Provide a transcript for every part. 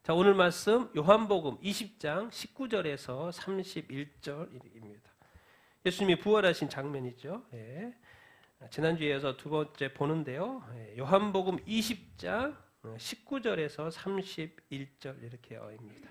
자, 오늘 말씀 요한복음 20장 19절에서 31절입니다. 예수님이 부활하신 장면이죠. 예. 지난주에 이어서 두 번째 보는데요. 요한복음 20장 19절에서 31절 이렇게입니다.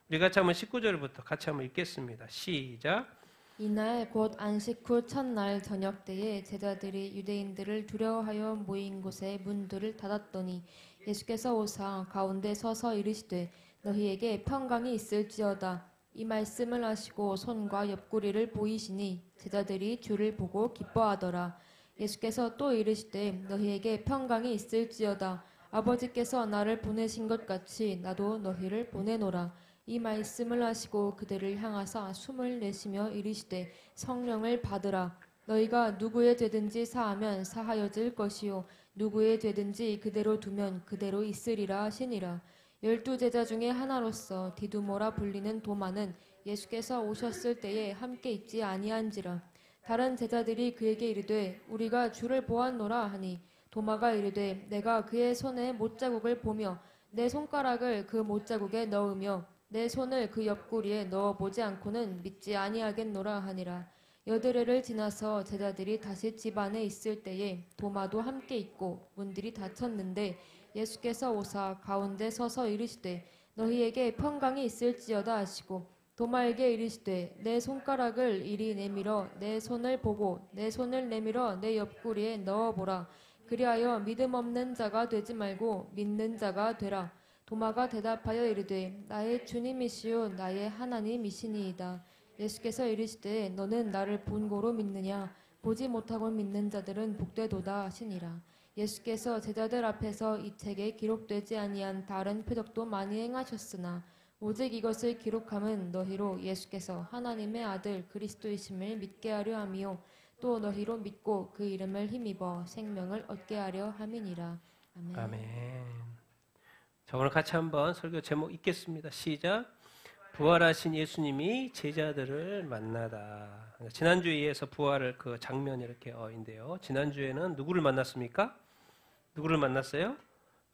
우리 같이 한번 19절부터 같이 한번 읽겠습니다. 시작. 이날 곧 안식 후 첫날 저녁 때에 제자들이 유대인들을 두려워하여 모인 곳에 문들을 닫았더니 예수께서 오사 가운데 서서 이르시되 너희에게 평강이 있을지어다. 이 말씀을 하시고 손과 옆구리를 보이시니 제자들이 주를 보고 기뻐하더라. 예수께서 또 이르시되 너희에게 평강이 있을지어다. 아버지께서 나를 보내신 것 같이 나도 너희를 보내노라. 이 말씀을 하시고 그들을 향하사 숨을 내쉬며 이르시되 성령을 받으라. 너희가 누구의 죄든지 사하면 사하여질 것이요 누구의 죄든지 그대로 두면 그대로 있으리라 하시니라. 12 제자 중에 하나로서 디두모라 불리는 도마는 예수께서 오셨을 때에 함께 있지 아니한지라. 다른 제자들이 그에게 이르되 우리가 주를 보았노라 하니 도마가 이르되 내가 그의 손에 못자국을 보며 내 손가락을 그 못자국에 넣으며 내 손을 그 옆구리에 넣어보지 않고는 믿지 아니하겠노라 하니라. 여드레를 지나서 제자들이 다시 집 안에 있을 때에 도마도 함께 있고 문들이 닫혔는데 예수께서 오사 가운데 서서 이르시되 너희에게 평강이 있을지어다 하시고 도마에게 이르시되 내 손가락을 이리 내밀어 내 손을 보고 내 손을 내밀어 내 옆구리에 넣어보라. 그리하여 믿음 없는 자가 되지 말고 믿는 자가 되라. 도마가 대답하여 이르되 나의 주님이시요 나의 하나님이시니이다. 예수께서 이르시되 너는 나를 본고로 믿느냐. 보지 못하고 믿는 자들은 복되도다 하시니라. 예수께서 제자들 앞에서 이 책에 기록되지 아니한 다른 표적도 많이 행하셨으나 오직 이것을 기록함은 너희로 예수께서 하나님의 아들 그리스도이심을 믿게 하려 함이요 또 너희로 믿고 그 이름을 힘입어 생명을 얻게 하려 함이니라. 아멘. 아멘. 자, 오늘 같이 한번 설교 제목 읽겠습니다. 시작. 부활하신 예수님이 제자들을 만나다. 지난주에 이어서 부활을 그 장면이 이렇게인데요. 지난주에는 누구를 만났습니까? 누구를 만났어요?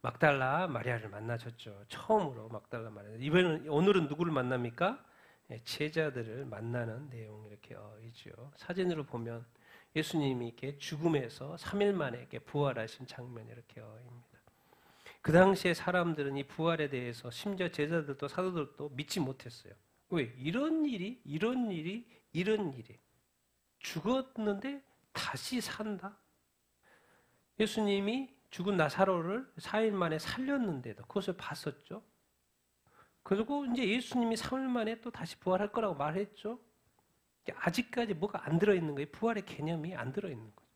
막달라 마리아를 만나셨죠. 처음으로 막달라 마리아. 오늘은 누구를 만납니까? 제자들을 만나는 내용 이렇게이죠. 사진으로 보면 예수님이 이렇게 죽음에서 3일 만에 이렇게 부활하신 장면이 이렇게입니다. 그 당시에 사람들은 이 부활에 대해서 심지어 제자들도 사도들도 믿지 못했어요. 왜? 이런 일이 죽었는데 다시 산다? 예수님이 죽은 나사로를 4일 만에 살렸는데도 그것을 봤었죠. 그리고 이제 예수님이 3일 만에 또 다시 부활할 거라고 말했죠. 아직까지 뭐가 안 들어있는 거예요. 부활의 개념이 안 들어있는 거예요.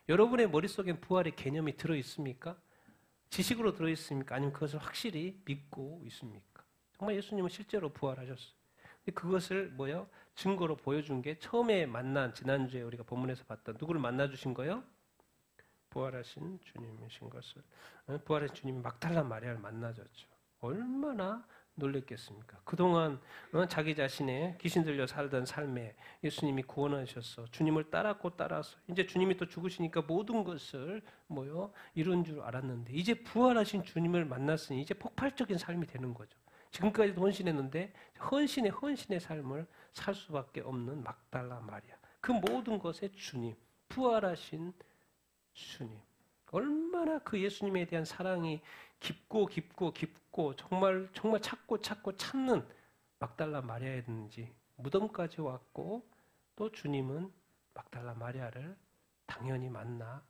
여러분의 머릿속엔 부활의 개념이 들어있습니까? 지식으로 들어있습니까? 아니면 그것을 확실히 믿고 있습니까? 정말 예수님은 실제로 부활하셨어요. 그것을 증거로 보여준 게 처음에 만난 지난주에 우리가 본문에서 봤던 누구를 만나주신 거예요? 부활하신 주님이신 것을. 부활하신 주님이 막달라 마리아를 만나줬죠. 얼마나 놀랬겠습니까? 그동안 자기 자신의 귀신 들려 살던 삶에 예수님이 구원하셔서 주님을 따랐고 따라서 이제 주님이 또 죽으시니까 모든 것을 이룬 줄 알았는데 이제 부활하신 주님을 만났으니 이제 폭발적인 삶이 되는 거죠. 지금까지도 헌신했는데 헌신의 삶을 살 수밖에 없는 막달라 마리아. 그 모든 것의 주님, 부활하신 주님. 얼마나 그 예수님에 대한 사랑이 깊고 정말 찾고 찾는 막달라 마리아였는지 무덤까지 왔고 또 주님은 막달라 마리아를 당연히 만나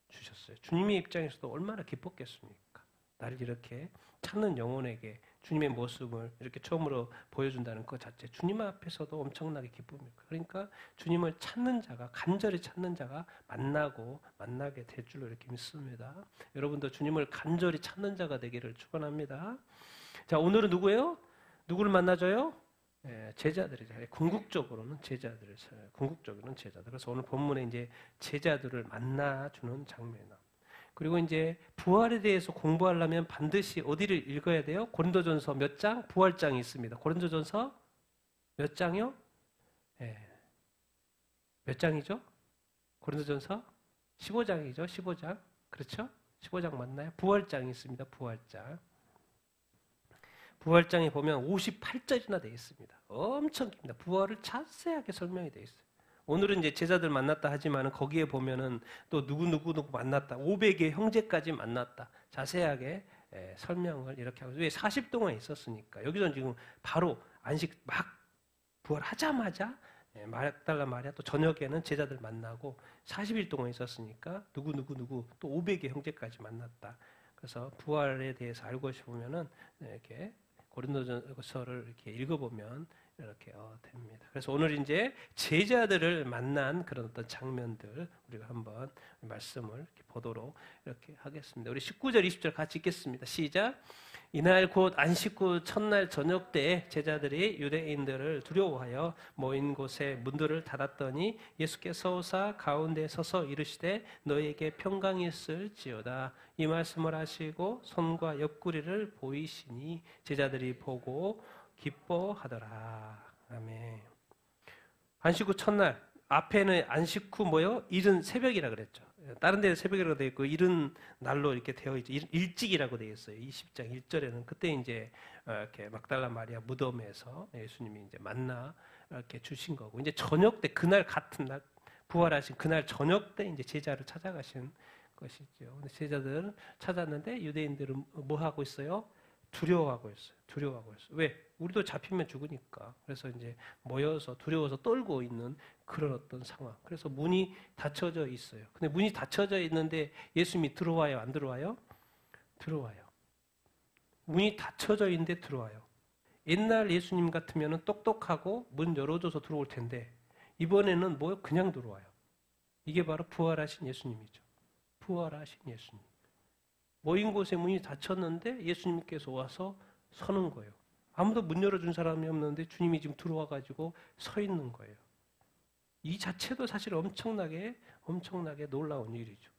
주셨어요. 주님의 입장에서도 얼마나 기뻤겠습니까? 나를 이렇게 찾는 영혼에게 주님의 모습을 이렇게 처음으로 보여준다는 것 자체 주님 앞에서도 엄청나게 기쁩니다. 그러니까 주님을 찾는 자가 간절히 찾는 자가 만나게 될 줄로 이렇게 믿습니다. 여러분도 주님을 간절히 찾는 자가 되기를 축원합니다. 자, 오늘은 누구예요? 누구를 만나줘요? 제자들이죠. 궁극적으로는 제자들. 그래서 오늘 본문에 이제 제자들을 만나주는 장면이에요. 그리고 이제 부활에 대해서 공부하려면 반드시 어디를 읽어야 돼요? 고린도전서 몇 장? 부활장이 있습니다. 고린도전서 몇 장이요? 몇 장이죠? 고린도전서 15장이죠. 15장. 그렇죠? 15장 맞나요? 부활장이 있습니다. 부활장. 부활장에 보면 58절이나 되어 있습니다. 엄청 깁니다. 부활을 자세하게 설명이 되어 있어요. 오늘은 이제 제자들 만났다 하지만 거기에 보면은 또 누구 만났다. 500의 형제까지 만났다. 자세하게 설명을 이렇게 하고, 왜 40 동안 있었으니까. 여기서는 지금 바로 안식 막 부활하자마자 막달라 마리아 또 저녁에는 제자들 만나고 40일 동안 있었으니까 누구 또 500의 형제까지 만났다. 그래서 부활에 대해서 알고 싶으면은 이렇게 고린도전서를 이렇게 읽어보면 이렇게 됩니다. 그래서 오늘 이제 제자들을 만난 그런 어떤 장면들 우리가 한번 말씀을 이렇게 보도록 이렇게 하겠습니다. 우리 19절, 20절 같이 읽겠습니다. 시작. 이날 곧 안식 후 첫날 저녁 때에 제자들이 유대인들을 두려워하여 모인 곳에 문들을 닫았더니 예수께서 오사 가운데 서서 이르시되 너희에게 평강이 있을지어다. 이 말씀을 하시고 손과 옆구리를 보이시니 제자들이 보고 기뻐하더라. 아멘. 안식 후 첫날, 앞에는 안식 후 뭐요? 이른 새벽이라 그랬죠. 다른 데는 새벽이라고 되어 있고 이른 날로 이렇게 되어 있죠. 일찍이라고 되어 있어요. 20장 1절에는 그때 이제 이렇게 막달라 마리아 무덤에서 예수님이 이제 만나 이렇게 주신 거고, 이제 저녁 때 그날 같은 날 부활하신 그날 저녁 때 이제 제자를 찾아가신 것이죠. 근데 제자들은 찾았는데 유대인들은 뭐 하고 있어요? 두려워하고 있어요. 왜? 우리도 잡히면 죽으니까. 그래서 이제 모여서 두려워서 떨고 있는 그런 어떤 상황. 그래서 문이 닫혀져 있어요. 근데 문이 닫혀져 있는데 예수님이 들어와요? 안 들어와요? 들어와요. 문이 닫혀져 있는데 들어와요. 옛날 예수님 같으면 똑똑하고 문 열어줘서 들어올 텐데 이번에는 뭐요? 그냥 들어와요. 이게 바로 부활하신 예수님이죠. 부활하신 예수님. 모인 곳에 문이 닫혔는데 예수님께서 와서 서는 거예요. 아무도 문 열어준 사람이 없는데 주님이 지금 들어와가지고 서 있는 거예요. 이 자체도 사실 엄청나게 놀라운 일이죠.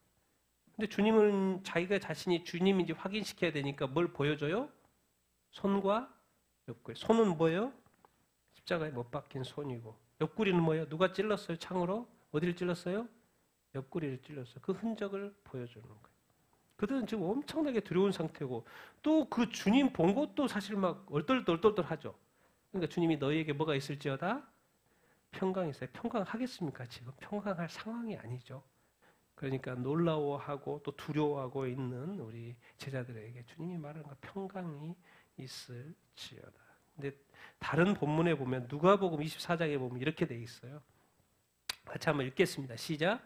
근데 주님은 자기가 자신이 주님인지 확인시켜야 되니까 뭘 보여줘요? 손과 옆구리. 손은 뭐예요? 십자가에 못 박힌 손이고, 옆구리는 뭐예요? 누가 찔렀어요? 창으로? 어디를 찔렀어요? 옆구리를 찔렀어요. 그 흔적을 보여주는 거예요. 그들은 지금 엄청나게 두려운 상태고, 또 그 주님 본 것도 사실 막 얼떨떨 하죠. 그러니까 주님이 너희에게 뭐가 있을지어다? 평강이 있어요. 평강하겠습니까? 지금 평강할 상황이 아니죠. 그러니까 놀라워하고 또 두려워하고 있는 우리 제자들에게 주님이 말하는 거 평강이 있을지어다. 근데 다른 본문에 보면 누가복음 24장에 보면 이렇게 돼 있어요. 같이 한번 읽겠습니다. 시작.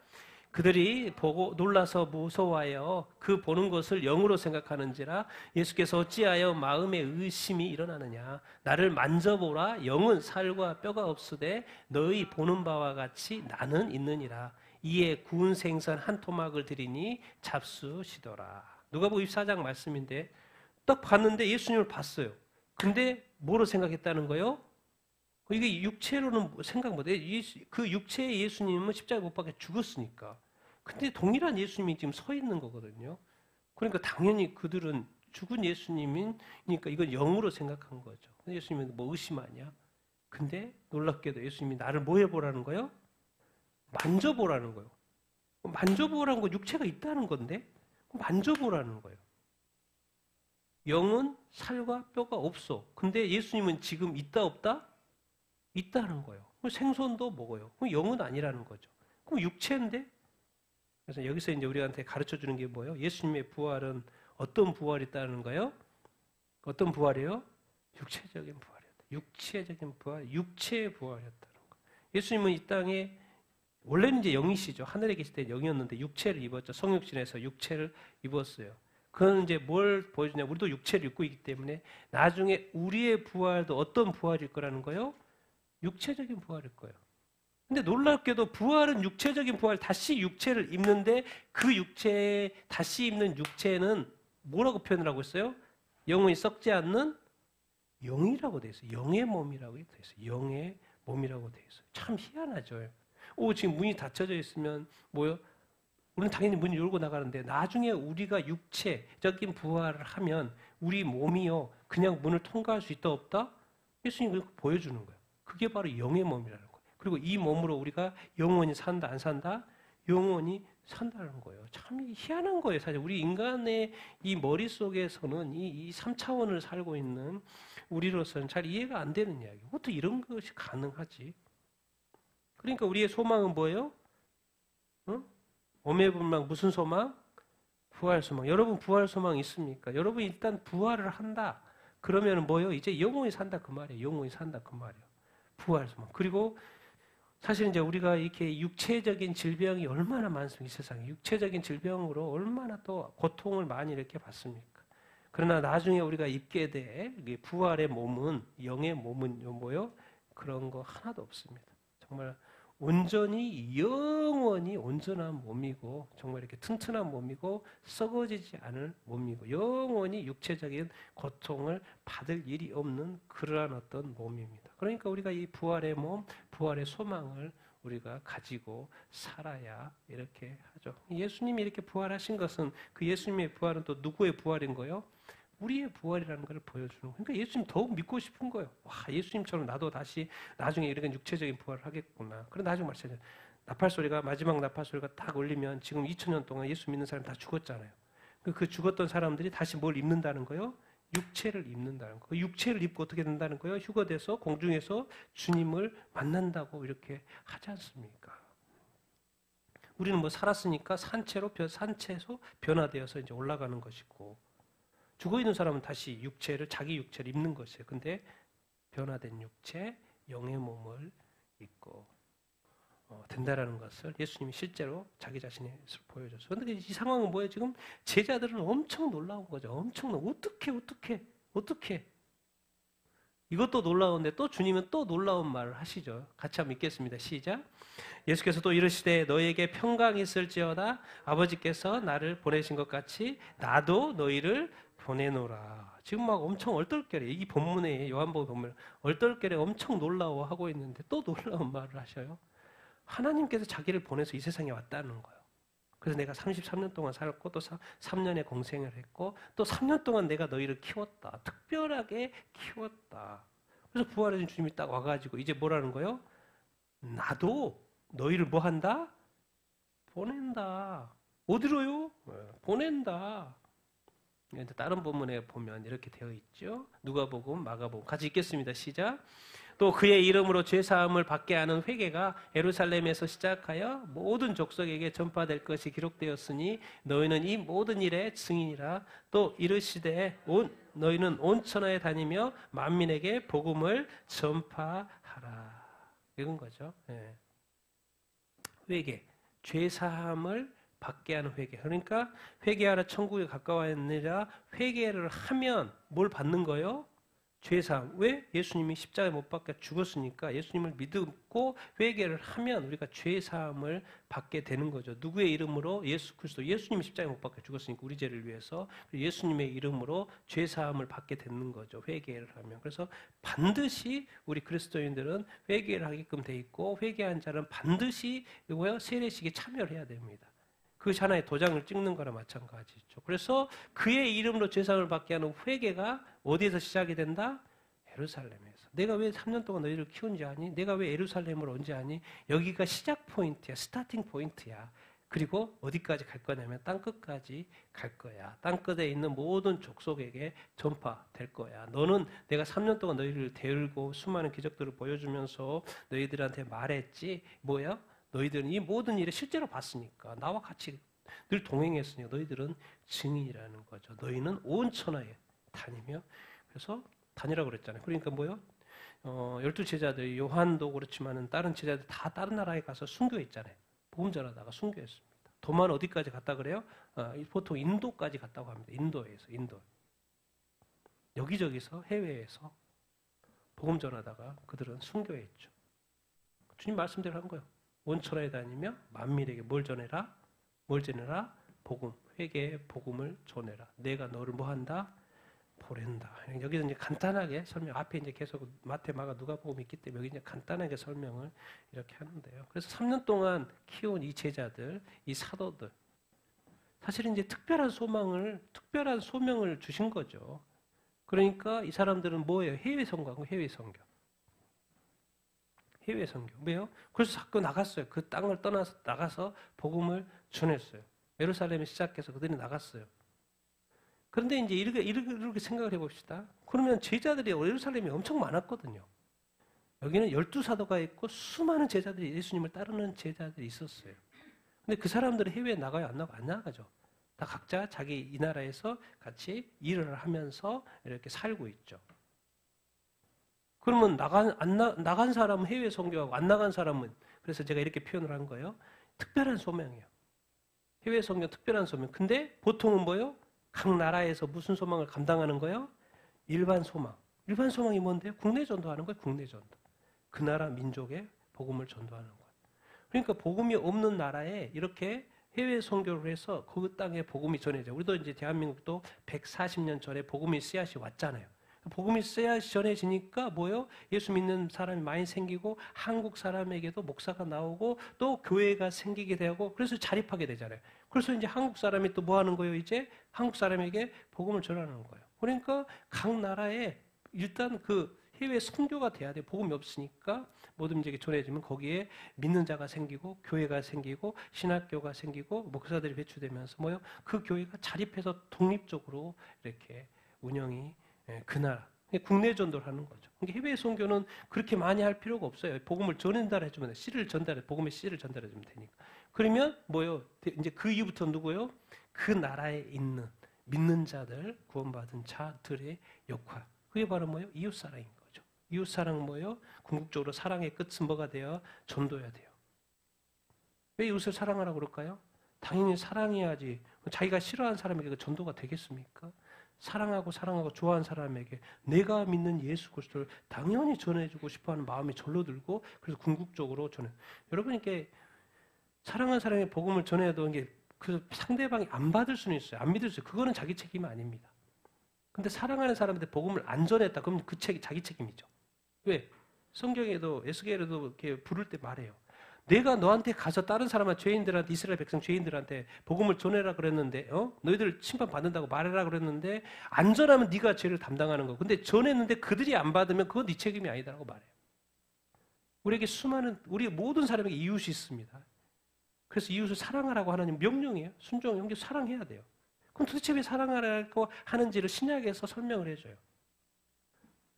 그들이 보고 놀라서 무서워하여 그 보는 것을 영으로 생각하는지라 예수께서 어찌하여 마음에 의심이 일어나느냐. 나를 만져보라. 영은 살과 뼈가 없으되 너희 보는 바와 같이 나는 있느니라. 이에 구운 생선 한 토막을 드리니 잡수시더라. 누가복음 24장 말씀인데 딱 봤는데 예수님을 봤어요. 근데 뭐로 생각했다는 거예요? 이게 육체로는 생각 못해. 그 육체의 예수님은 십자가에 못 박혀 죽었으니까. 근데 동일한 예수님이 지금 서 있는 거거든요. 그러니까 당연히 그들은 죽은 예수님이니까 이건 영으로 생각한 거죠. 근데 예수님은 뭐 의심하냐? 근데 놀랍게도 예수님이 나를 뭐 해보라는 거예요? 만져보라는 거예요. 만져보라는 건 육체가 있다는 건데 만져보라는 거예요. 영은 살과 뼈가 없어. 근데 예수님은 지금 있다 없다? 있다는 거예요. 생선도 먹어요. 그럼 영은 아니라는 거죠. 그럼 육체인데? 그래서 여기서 이제 우리한테 가르쳐 주는 게 뭐예요? 예수님의 부활은 어떤 부활이 있다는 거예요? 어떤 부활이에요? 육체적인 부활이었다. 육체적인 부활, 육체의 부활이었다는 거예요. 예수님은 이 땅에 원래는 이제 영이시죠. 하늘에 계실 때 영이었는데 육체를 입었죠. 성육신에서 육체를 입었어요. 그건 이제 뭘 보여주냐? 우리도 육체를 입고 있기 때문에 나중에 우리의 부활도 어떤 부활일 거라는 거예요? 육체적인 부활일 거예요. 근데 놀랍게도 부활은 육체적인 부활, 다시 육체를 입는데 그 육체에 다시 입는 육체는 뭐라고 표현을 하고 있어요? 영혼이 썩지 않는 영이라고 되어 있어요. 영의 몸이라고 되어 있어요. 영의 몸이라고 되어 있어요. 참 희한하죠. 지금 문이 닫혀져 있으면 뭐요? 우리는 당연히 문을 열고 나가는데 나중에 우리가 육체적인 부활을 하면 우리 몸이요 그냥 문을 통과할 수 있다 없다? 예수님이 그걸 보여주는 거예요. 그게 바로 영의 몸이라는 거예요. 그리고 이 몸으로 우리가 영원히 산다 안 산다? 영원히 산다는 거예요. 참 희한한 거예요. 사실 우리 인간의 이 머릿속에서는 이 3차원을 살고 있는 우리로서는 잘 이해가 안 되는 이야기예요. 어떻게 이런 것이 가능하지? 그러니까 우리의 소망은 뭐예요? 응? 오매불망 무슨 소망? 부활 소망. 여러분 부활 소망 있습니까? 여러분 일단 부활을 한다. 그러면 뭐예요? 이제 영원히 산다 그 말이에요. 영원히 산다 그 말이에요. 부활 소망. 그리고 사실 이제 우리가 이렇게 육체적인 질병이 얼마나 많습니까? 이 세상에. 육체적인 질병으로 얼마나 또 고통을 많이 이렇게 받습니까? 그러나 나중에 우리가 입게 될 부활의 몸은, 영의 몸은 뭐요? 그런 거 하나도 없습니다. 정말 온전히 영원히 온전한 몸이고 정말 이렇게 튼튼한 몸이고 썩어지지 않을 몸이고 영원히 육체적인 고통을 받을 일이 없는 그러한 어떤 몸입니다. 그러니까 우리가 이 부활의 몸, 부활의 소망을 우리가 가지고 살아야 이렇게 하죠. 예수님이 이렇게 부활하신 것은 그 예수님의 부활은 또 누구의 부활인 거예요? 우리의 부활이라는 걸 보여주는 거예요. 그러니까 예수님 더욱 믿고 싶은 거예요. 와, 예수님처럼 나도 다시 나중에 이런 육체적인 부활을 하겠구나. 그런데 나중에 말씀하세요. 나팔 소리가 마지막 나팔 소리가 딱 울리면 지금 2000년 동안 예수 믿는 사람 다 죽었잖아요. 그 죽었던 사람들이 다시 뭘 입는다는 거예요? 육체를 입는다는 거예요. 그 육체를 입고 어떻게 된다는 거예요? 휴거돼서 공중에서 주님을 만난다고 이렇게 하지 않습니까? 우리는 뭐 살았으니까 산채로 변화되어서 이제 올라가는 것이고 죽어 있는 사람은 다시 자기 육체를 입는 것이에요. 근데 변화된 육체, 영의 몸을 입고 된다라는 것을 예수님이 실제로 자기 자신이 보여줬어요. 그런데 이 상황은 뭐예요? 지금 제자들은 엄청 놀라운 거죠. 엄청 어떻게 이것도 놀라운데 또 주님은 또 놀라운 말을 하시죠. 같이 한번 읽겠습니다. 시작. 예수께서 또 이르시되 너희에게 평강이 있을지어다 아버지께서 나를 보내신 것 같이 나도 너희를 보내노라. 지금 막 엄청 얼떨결에 이 본문에 요한복음 본문 얼떨결에 엄청 놀라워하고 있는데 또 놀라운 말을 하셔요. 하나님께서 자기를 보내서 이 세상에 왔다는 거예요. 그래서 내가 33년 동안 살았고 또 3년의 공생을 했고 또 3년 동안 내가 너희를 키웠다. 특별하게 키웠다. 그래서 부활하신 주님이 딱 와가지고 이제 뭐라는 거예요? 나도 너희를 뭐 한다? 보낸다. 어디로요? 보낸다. 다른 본문에 보면 이렇게 되어 있죠. 누가복음, 마가복음 같이 읽겠습니다. 시작. 또 그의 이름으로 죄사함을 받게 하는 회개가 예루살렘에서 시작하여 모든 족속에게 전파될 것이 기록되었으니 너희는 이 모든 일의 증인이라. 또 이르시되 너희는 온 천하에 다니며 만민에게 복음을 전파하라. 이건 거죠. 예. 회개, 죄사함을 받게 하는 회개. 그러니까 회개하라 천국에 가까워하느니라. 회개를 하면 뭘 받는 거예요? 죄사함. 왜? 예수님이 십자가에 못 박혀 죽었으니까 예수님을 믿고 회개를 하면 우리가 죄사함을 받게 되는 거죠. 누구의 이름으로? 예수 그리스도. 예수님이 십자가에 못 박혀 죽었으니까 우리 죄를 위해서 예수님의 이름으로 죄사함을 받게 되는 거죠. 회개를 하면. 그래서 반드시 우리 그리스도인들은 회개를 하게끔 돼 있고 회개한 자는 반드시 이거요 세례식에 참여를 해야 됩니다. 그 하나의 도장을 찍는 거나 마찬가지죠. 그래서 그의 이름으로 죄사함을 받게 하는 회개가 어디에서 시작이 된다? 예루살렘에서. 내가 왜 3년 동안 너희를 키운지 아니? 내가 왜 예루살렘을 언제 아니? 여기가 시작 포인트야. 스타팅 포인트야. 그리고 어디까지 갈 거냐면 땅끝까지 갈 거야. 땅끝에 있는 모든 족속에게 전파될 거야. 너는 내가 3년 동안 너희를 데리고 수많은 기적들을 보여주면서 너희들한테 말했지. 뭐야? 너희들은 이 모든 일을 실제로 봤으니까 나와 같이 늘 동행했으니 너희들은 증인이라는 거죠. 너희는 온 천하에 다니며 그래서 다니라고 그랬잖아요. 그러니까 뭐요? 12제자들 요한도 그렇지만은 다른 제자들 다 다른 나라에 가서 순교했잖아요. 복음 전하다가 순교했습니다. 도만 어디까지 갔다 그래요? 보통 인도까지 갔다고 합니다. 인도. 여기저기서 해외에서 복음 전하다가 그들은 순교했죠. 주님 말씀대로 한 거예요. 온 천하에 다니며 만민에게 뭘 전해라? 복음, 회개의 복음을 전해라. 내가 너를 뭐 한다? 보낸다. 여기서 이제 간단하게 설명, 앞에 이제 계속 마태, 마가, 누가복음이 있기 때문에 여기 이제 간단하게 설명을 이렇게 하는데요. 그래서 3년 동안 키운 이 제자들, 이 사도들, 사실은 이제 특별한 소명을 주신 거죠. 그러니까 이 사람들은 뭐예요? 해외 선교하고 해외 선교. 해외 선교. 왜요? 그래서 자꾸 나갔어요. 그 땅을 떠나서 나가서 복음을 전했어요. 예루살렘에 시작해서 그들이 나갔어요. 그런데 이제 이렇게 생각을 해봅시다. 그러면 제자들이 예루살렘에 엄청 많았거든요. 여기는 12사도가 있고 수많은 제자들이 예수님을 따르는 제자들이 있었어요. 근데 그 사람들은 해외에 나가요? 안 나가죠. 다 각자 자기 이 나라에서 같이 일을 하면서 이렇게 살고 있죠. 그러면 나간 사람은 해외 선교하고 안 나간 사람은, 그래서 제가 이렇게 표현을 한 거예요. 특별한 소명이에요. 해외 선교 특별한 소명. 근데 보통은 뭐예요? 각 나라에서 무슨 소망을 감당하는 거예요? 일반 소망. 일반 소망이 뭔데요? 국내 전도하는 거예요. 국내 전도. 그 나라 민족에 복음을 전도하는 거예요. 그러니까 복음이 없는 나라에 이렇게 해외 선교를 해서 그 땅에 복음이 전해져. 우리도 이제 대한민국도 140년 전에 복음이 씨앗이 왔잖아요. 복음이 씨앗이 전해지니까 뭐요? 예수 믿는 사람이 많이 생기고 한국 사람에게도 목사가 나오고 또 교회가 생기게 되고 그래서 자립하게 되잖아요. 그래서 이제 한국 사람이 또 뭐 하는 거예요? 이제 한국 사람에게 복음을 전하는 거예요. 그러니까 각 나라에 일단 그 해외 선교가 돼야 돼. 복음이 없으니까 모든 민족에 전해지면 거기에 믿는 자가 생기고 교회가 생기고 신학교가 생기고 목사들이 배출되면서 뭐요? 그 교회가 자립해서 독립적으로 이렇게 운영이 그 나라 국내 전도를 하는 거죠. 그러니까 해외 선교는 그렇게 많이 할 필요가 없어요. 복음을 전달해 주면 돼. 씨를 전달해 복음의 씨를 전달해 주면 되니까. 그러면 뭐요? 이제 그 이후부터 누구요? 그 나라에 있는 믿는 자들 구원받은 자들의 역할. 그게 바로 뭐요? 이웃 사랑인 거죠. 이웃 사랑 뭐요? 궁극적으로 사랑의 끝은 뭐가 돼요? 전도해야 돼요. 왜 이웃을 사랑하라고 그럴까요? 당연히 사랑해야지. 자기가 싫어하는 사람에게 그 전도가 되겠습니까? 사랑하고 좋아하는 사람에게 내가 믿는 예수 그리스도를 당연히 전해주고 싶어하는 마음이 절로 들고 그래서 궁극적으로 전해. 여러분 이렇게 사랑하는 사람에게 복음을 전해도 이게 그 상대방이 안 받을 수는 있어요. 안 믿을 수 있어요. 그거는 자기 책임이 아닙니다. 근데 사랑하는 사람한테 복음을 안 전했다. 그럼 그 자기 책임이죠. 왜? 성경에도 에스겔에도 이렇게 부를 때 말해요. 내가 너한테 가서 다른 사람한테 죄인들한테 이스라엘 백성 죄인들한테 복음을 전해라 그랬는데 너희들 심판 받는다고 말해라 그랬는데 안 전하면 네가 죄를 담당하는 거. 근데 전했는데 그들이 안 받으면 그건 네 책임이 아니다라고 말해요. 우리에게 우리 모든 사람에게 이웃이 있습니다. 그래서 이웃을 사랑하라고 하나님 명령이에요. 순종해요. 사랑해야 돼요. 그럼 도대체 왜 사랑하라고 하는지를 신약에서 설명을 해줘요.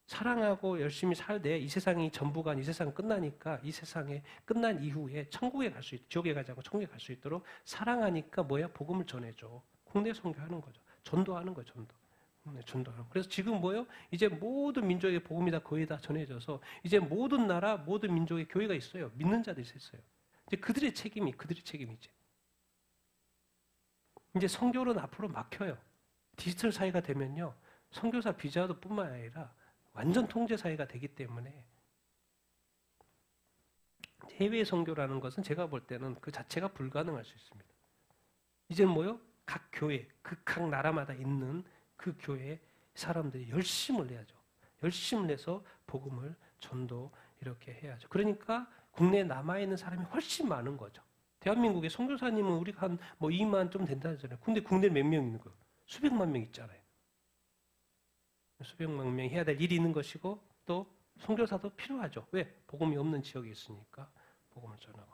사랑하고 열심히 살되 이 세상이 전부가 이 세상 끝나니까 이 세상에 끝난 이후에 천국에 갈 수 있도록 지옥에 가지 않고 천국에 갈 수 있도록 사랑하니까 뭐야? 복음을 전해줘. 국내 선교하는 거죠. 전도하는 거예요. 전도하는 거. 그래서 지금 뭐요? 이제 모든 민족의 복음이 다 거의 다 전해져서 이제 모든 나라 모든 민족의 교회가 있어요. 믿는 자들이 있어요. 이제 그들의 책임이지. 이제 선교는 앞으로 막혀요. 디지털 사회가 되면요. 선교사 비자도 뿐만 아니라 완전 통제 사회가 되기 때문에 해외 선교라는 것은 제가 볼 때는 그 자체가 불가능할 수 있습니다. 이제는 뭐요? 각 교회, 각 나라마다 있는 그 교회 사람들이 열심을 내야죠. 열심을 내서 복음을 전도 이렇게 해야죠. 그러니까 국내에 남아있는 사람이 훨씬 많은 거죠. 대한민국의 선교사님은 우리가 한 2만 좀 된다잖아요. 근데 국내에 몇 명 있는 거예요? 수백만 명 있잖아요. 수백만 명이 해야 될 일이 있는 것이고 또 선교사도 필요하죠. 왜? 복음이 없는 지역이 있으니까 복음을 전하고.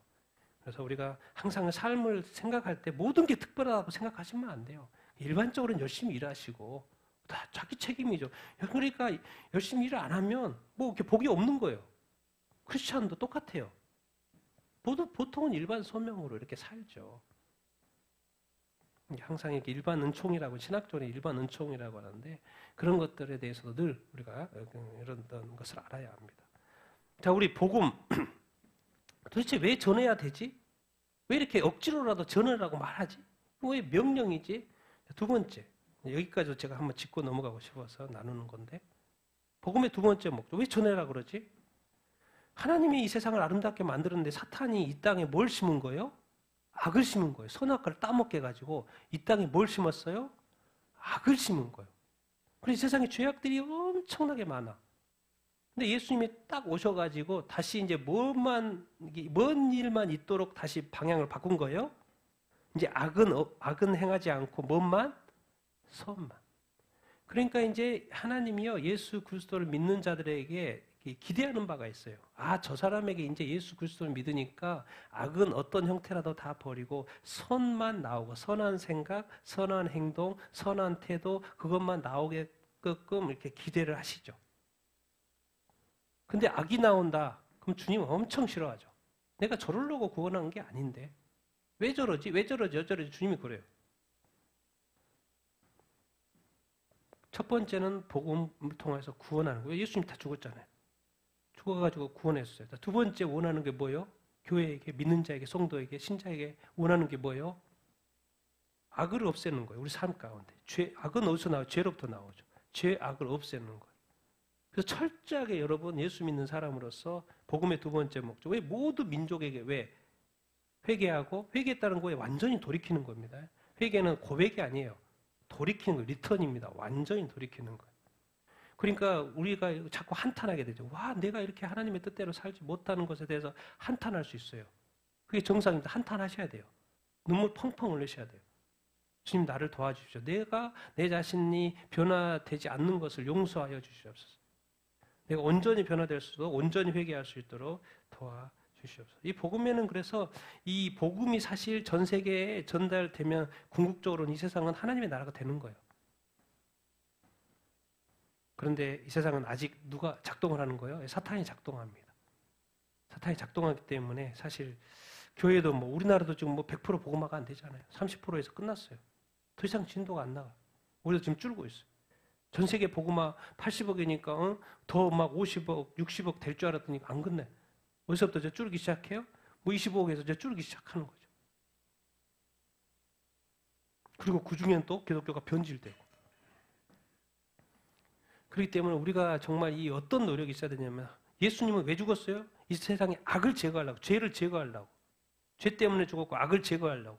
그래서 우리가 항상 삶을 생각할 때 모든 게 특별하다고 생각하시면 안 돼요. 일반적으로는 열심히 일하시고 다 자기 책임이죠. 그러니까 열심히 일을 안 하면 이렇게 복이 없는 거예요. 크리스찬도 똑같아요. 보통은 일반 소명으로 이렇게 살죠. 항상 이렇게 일반 은총이라고 신학적으로 일반 은총이라고 하는데 그런 것들에 대해서도 늘 우리가 이런 것을 알아야 합니다. 자, 우리 복음 도대체 왜 전해야 되지? 왜 이렇게 억지로라도 전하라고 말하지? 왜 명령이지? 두 번째, 여기까지도 제가 한번 짚고 넘어가고 싶어서 나누는 건데 복음의 두 번째 목적, 왜 전해라 그러지? 하나님이 이 세상을 아름답게 만들었는데 사탄이 이 땅에 뭘 심은 거예요? 악을 심은 거예요. 선악과를 따먹게 해가지고 이 땅에 뭘 심었어요? 악을 심은 거예요. 그래서 이 세상에 죄악들이 엄청나게 많아. 근데 예수님이 딱 오셔가지고 다시 이제 뭔 일만 있도록 다시 방향을 바꾼 거예요? 이제 악은 행하지 않고 뭔만? 선만. 그러니까 이제 하나님이요, 예수 그리스도를 믿는 자들에게 기대하는 바가 있어요. 아, 저 사람에게 이제 예수 그리스도를 믿으니까 악은 어떤 형태라도 다 버리고 선만 나오고 선한 생각, 선한 행동, 선한 태도 그것만 나오게끔 이렇게 기대를 하시죠. 근데 악이 나온다. 그럼 주님은 엄청 싫어하죠. 내가 저러려고 구원한 게 아닌데 왜 저러지? 왜 저러지? 어쩌러지? 주님이 그래요. 첫 번째는 복음을 통해서 구원하는 거예요. 예수님 다 죽었잖아요. 죽어가지고 구원했어요. 두 번째 원하는 게 뭐예요? 교회에게, 믿는 자에게, 성도에게, 신자에게 원하는 게 뭐예요? 악을 없애는 거예요. 우리 삶 가운데. 악은 어디서 나와요? 죄로부터 나오죠. 죄, 악을 없애는 거예요. 그래서 철저하게 여러분 예수 믿는 사람으로서 복음의 두 번째 목적. 왜 모두 민족에게 왜 회개하고 회개했다는 거에 완전히 돌이키는 겁니다. 회개는 고백이 아니에요. 돌이키는 거예요. 리턴입니다. 완전히 돌이키는 거예요. 그러니까 우리가 자꾸 한탄하게 되죠. 와, 내가 이렇게 하나님의 뜻대로 살지 못하는 것에 대해서 한탄할 수 있어요. 그게 정상입니다. 한탄하셔야 돼요. 눈물 펑펑 흘리셔야 돼요. 주님 나를 도와주십시오. 내가 내 자신이 변화되지 않는 것을 용서하여 주시옵소서. 내가 온전히 변화될 수도 온전히 회개할 수 있도록 도와주시옵소서. 이 복음에는 그래서 이 복음이 사실 전 세계에 전달되면 궁극적으로는 이 세상은 하나님의 나라가 되는 거예요. 그런데 이 세상은 아직 누가 작동을 하는 거예요? 사탄이 작동합니다. 사탄이 작동하기 때문에 사실 교회도 뭐 우리나라도 지금 뭐 100% 복음화가 안 되잖아요. 30%에서 끝났어요. 더 이상 진도가 안 나가. 오히려 지금 줄고 있어요. 전 세계 복음화 80억이니까 더 막 50억, 60억 될 줄 알았더니 안 끝내. 어디서부터 이제 줄기 시작해요? 뭐 25억에서 이제 줄기 시작하는 거죠. 그리고 그 중에는 또 기독교가 변질되고. 그렇기 때문에 우리가 정말 이 어떤 노력이 있어야 되냐면 예수님은 왜 죽었어요? 이 세상에 악을 제거하려고, 죄를 제거하려고. 죄 때문에 죽었고 악을 제거하려고.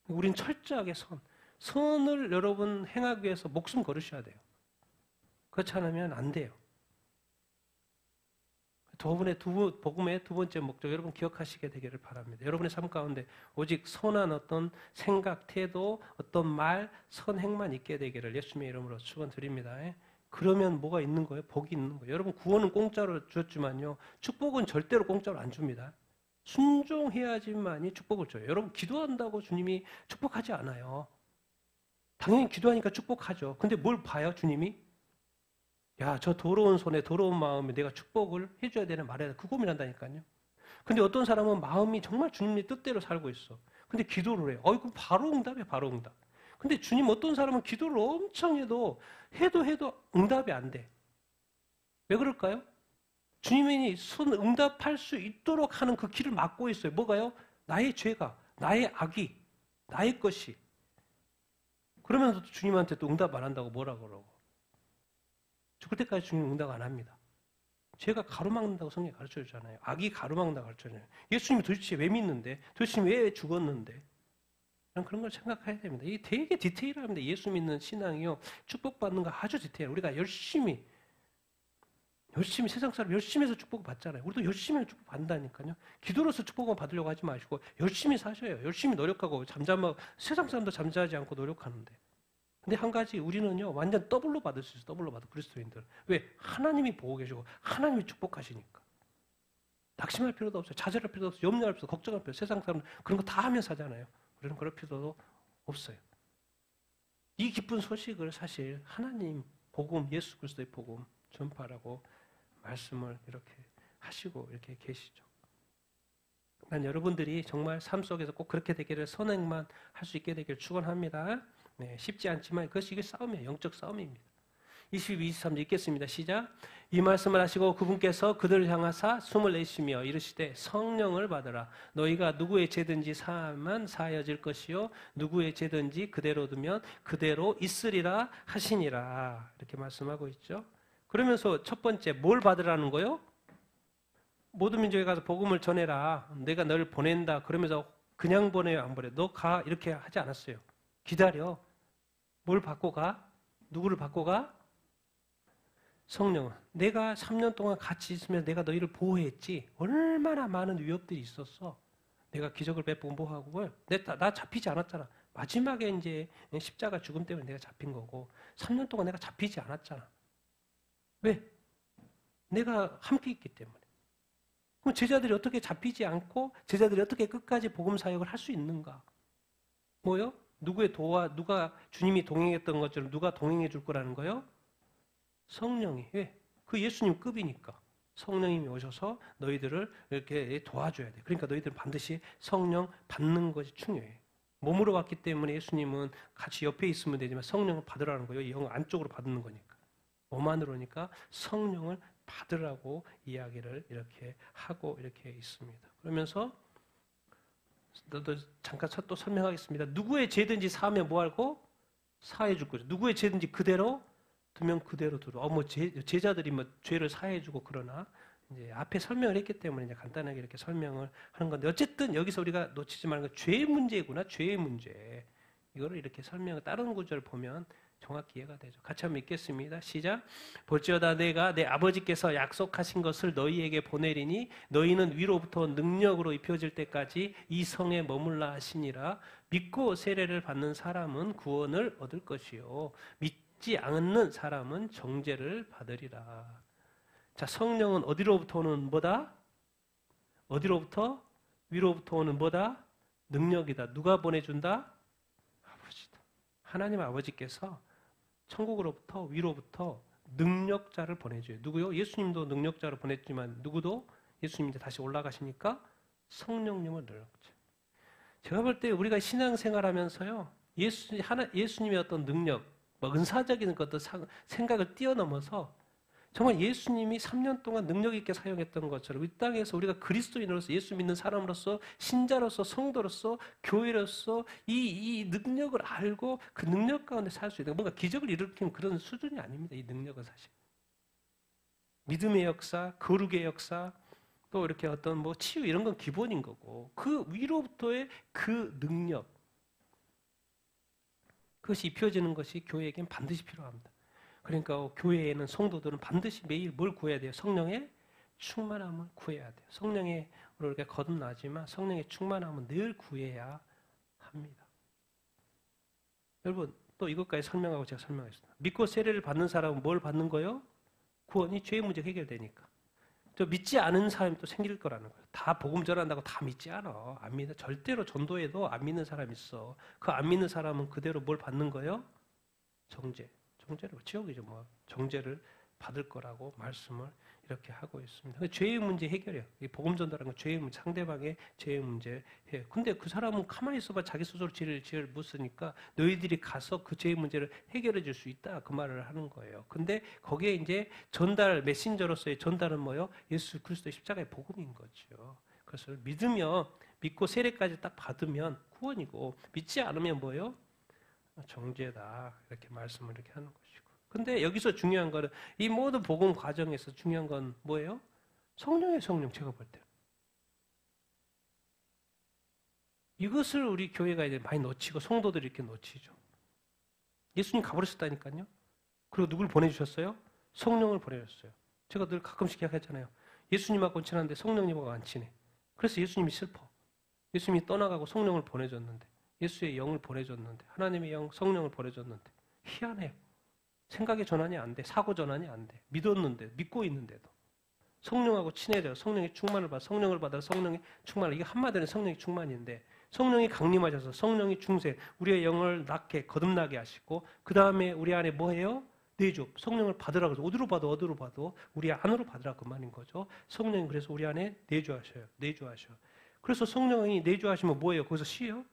우린 철저하게 선을 여러분 행하기 위해서 목숨 걸으셔야 돼요. 그렇지 않으면 안 돼요. 복음의 두 번째 목적 여러분 기억하시게 되기를 바랍니다. 여러분의 삶 가운데 오직 선한 어떤 생각, 태도, 어떤 말, 선행만 있게 되기를 예수님의 이름으로 축원드립니다. 그러면 뭐가 있는 거예요? 복이 있는 거예요. 여러분 구원은 공짜로 주었지만요. 축복은 절대로 공짜로 안 줍니다. 순종해야지만이 축복을 줘요. 여러분 기도한다고 주님이 축복하지 않아요. 당연히 기도하니까 축복하죠. 근데 뭘 봐요 주님이? 야, 저 더러운 손에 더러운 마음에 내가 축복을 해줘야 되나 말해야 되나 그 고민한다니까요. 근데 어떤 사람은 마음이 정말 주님의 뜻대로 살고 있어. 근데 기도를 해요. 그럼 바로 응답이에요. 바로 응답. 근데 주님 어떤 사람은 기도를 엄청 해도 응답이 안 돼. 왜 그럴까요? 주님이 응답할 수 있도록 하는 그 길을 막고 있어요. 뭐가요? 나의 죄가, 나의 악이, 나의 것이. 그러면서도 주님한테 또 응답 안 한다고 뭐라 그러고. 죽을 때까지 주님 응답 안 합니다. 죄가 가로막는다고 성경이 가르쳐주잖아요. 악이 가로막는다고 가르쳐줘요. 예수님이 도대체 왜 믿는데? 도대체 왜 죽었는데? 그런 걸 생각해야 됩니다. 이게 되게 디테일합니다. 예수 믿는 신앙이요. 축복받는 거 아주 디테일. 우리가 열심히 세상 사람 열심히 해서 축복을 받잖아요. 우리도 열심히 해서 축복 받는다니까요. 기도로서 축복을 받으려고 하지 마시고 열심히 사셔요. 열심히 노력하고 세상 사람도 잠잠하지 않고 노력하는데. 근데 한 가지 우리는요. 완전 더블로 받을 수 있어요. 더블로 받아 그리스도인들. 왜? 하나님이 보고 계시고 하나님이 축복하시니까. 낙심할 필요도 없어요. 좌절할 필요도 없어요. 염려할 필요도 없어요. 걱정할 필요도 없어요. 세상 사람은 그런 거 다 하면 사잖아요. 우리는 그럴 필요도 없어요. 이 기쁜 소식을 사실 하나님 복음, 예수 그리스도의 복음 전파라고 말씀을 이렇게 하시고 이렇게 계시죠. 난 여러분들이 정말 삶 속에서 꼭 그렇게 되기를 선행만 할 수 있게 되기를 축원합니다. 네, 쉽지 않지만 이게 싸움이에요. 영적 싸움입니다. 22, 23절 읽겠습니다. 시작. 이 말씀을 하시고 그분께서 그들을 향하사 숨을 내쉬며 이르시되 성령을 받으라. 너희가 누구의 죄든지 사하면 사하여질 것이요 누구의 죄든지 그대로 두면 그대로 있으리라 하시니라. 이렇게 말씀하고 있죠. 그러면서 첫 번째 뭘 받으라는 거요? 모든 민족에 가서 복음을 전해라. 내가 너를 보낸다. 그러면서 그냥 보내요, 안 보내요? 너 가. 이렇게 하지 않았어요. 기다려. 뭘 받고 가? 누구를 받고 가? 성령은. 내가 3년 동안 같이 있으면 내가 너희를 보호했지. 얼마나 많은 위협들이 있었어. 내가 기적을 베푸고 뭐 하고. 나 잡히지 않았잖아. 마지막에 이제 십자가 죽음 때문에 내가 잡힌 거고 3년 동안 내가 잡히지 않았잖아. 왜? 내가 함께 있기 때문에. 그럼 제자들이 어떻게 잡히지 않고 제자들이 어떻게 끝까지 복음 사역을 할 수 있는가? 뭐요? 누가 주님이 동행했던 것처럼 누가 동행해 줄 거라는 거요? 성령이. 왜? 그 예수님 급이니까. 성령님이 오셔서 너희들을 이렇게 도와줘야 돼. 그러니까 너희들은 반드시 성령 받는 것이 중요해. 몸으로 왔기 때문에 예수님은 같이 옆에 있으면 되지만 성령을 받으라는 거예요. 영 안쪽으로 받는 거니까. 몸 안으로니까 성령을 받으라고 이야기를 이렇게 하고 이렇게 있습니다. 그러면서 너도 잠깐 또 설명하겠습니다. 누구의 죄든지 사하면 뭐하고? 사해 줄 거죠. 누구의 죄든지 그대로 두면 그대로 두라. 제자들이 죄를 사해 주고 그러나 이제 앞에 설명을 했기 때문에 이제 간단하게 이렇게 설명을 하는 건데 어쨌든 여기서 우리가 놓치지 말는 건 죄의 문제구나. 죄의 문제. 이거를 이렇게 설명을 다른 구절을 보면 정확히 이해가 되죠. 같이 한번 읽겠습니다. 시작. 볼지어다 내가 내 아버지께서 약속하신 것을 너희에게 보내리니 너희는 위로부터 능력으로 입혀질 때까지 이 성에 머물라 하시니라. 믿고 세례를 받는 사람은 구원을 얻을 것이요 믿지 않는 사람은 정죄를 받으리라. 자, 성령은 어디로부터 오는 뭐다? 어디로부터? 위로부터 오는 뭐다? 능력이다. 누가 보내준다? 아버지다. 하나님 아버지께서 천국으로부터 위로부터 능력자를 보내줘요. 누구요? 예수님도 능력자를 보냈지만 누구도? 예수님이 다시 올라가시니까 성령님을 늘었죠. 제가 볼 때 우리가 신앙생활하면서요, 예수님의 어떤 능력, 은사적인 어떤 생각을 뛰어넘어서 정말 예수님이 3년 동안 능력 있게 사용했던 것처럼 이 땅에서 우리가 그리스도인으로서 예수 믿는 사람으로서 신자로서 성도로서 교회로서 이 능력을 알고 그 능력 가운데 살 수 있는 뭔가 기적을 일으키는 그런 수준이 아닙니다. 이 능력은 사실. 믿음의 역사, 거룩의 역사, 또 이렇게 어떤 치유 이런 건 기본인 거고 그 위로부터의 그 능력 그것이 입혀지는 것이 교회에겐 반드시 필요합니다. 그러니까 교회에는 성도들은 반드시 매일 뭘 구해야 돼요? 성령의 충만함을 구해야 돼요. 성령의 우리가 거듭나지만 성령의 충만함은 늘 구해야 합니다. 여러분 또 이것까지 설명하고 제가 설명하겠습니다. 믿고 세례를 받는 사람은 뭘 받는 거예요? 구원이 죄의 문제 해결되니까. 또 믿지 않은 사람이 또 생길 거라는 거예요. 다 복음 전한다고 다 믿지 않아. 안 믿어. 절대로 전도해도 안 믿는 사람 있어. 그 안 믿는 사람은 그대로 뭘 받는 거예요? 정죄를 지옥이죠. 정죄를 받을 거라고 말씀을 이렇게 하고 있습니다. 죄의 문제 해결이에요. 복음 전달하는 건 죄의 문제, 상대방의 죄의 문제 해요. 근데 그 사람은 가만히 있어봐 자기 스스로 죄를 묻으니까 너희들이 가서 그 죄의 문제를 해결해 줄 수 있다 그 말을 하는 거예요. 근데 거기에 이제 메신저로서의 전달은 뭐예요? 예수 그리스도의 십자가의 복음인 거죠. 그래서 믿고 세례까지 딱 받으면 구원이고 믿지 않으면 뭐예요? 정죄다 이렇게 말씀을 이렇게 하는 것이고. 근데 여기서 중요한 거는 이 모든 복음 과정에서 중요한 건 뭐예요? 성령 제가 볼 때. 이것을 우리 교회가 이제 많이 놓치고 성도들이 이렇게 놓치죠. 예수님 가버리셨다니까요. 그리고 누굴 보내주셨어요? 성령을 보내줬어요. 제가 늘 가끔씩 이야기하잖아요. 예수님하고 친한데 성령님하고 안 친해. 그래서 예수님이 슬퍼. 예수님이 떠나가고 성령을 보내줬는데 예수의 영을 보내줬는데 하나님의 영 성령을 보내줬는데 희한해요. 생각의 전환이 안 돼. 사고 전환이 안 돼. 믿고 있는데도 성령하고 친해져요. 성령의 충만을 받아 성령을 받아 성령의 충만을. 이게 한마디로 성령의 충만인데 성령이 강림하셔서 성령이 중생 우리의 영을 낳게 거듭나게 하시고 그 다음에 우리 안에 뭐해요? 내주 성령을 받으라고 해서 어디로 봐도 우리 안으로 받으라 그 말인 거죠. 성령이 그래서 우리 안에 내주하셔요. 그래서 성령이 내주하시면 뭐예요? 거기서 쉬어요?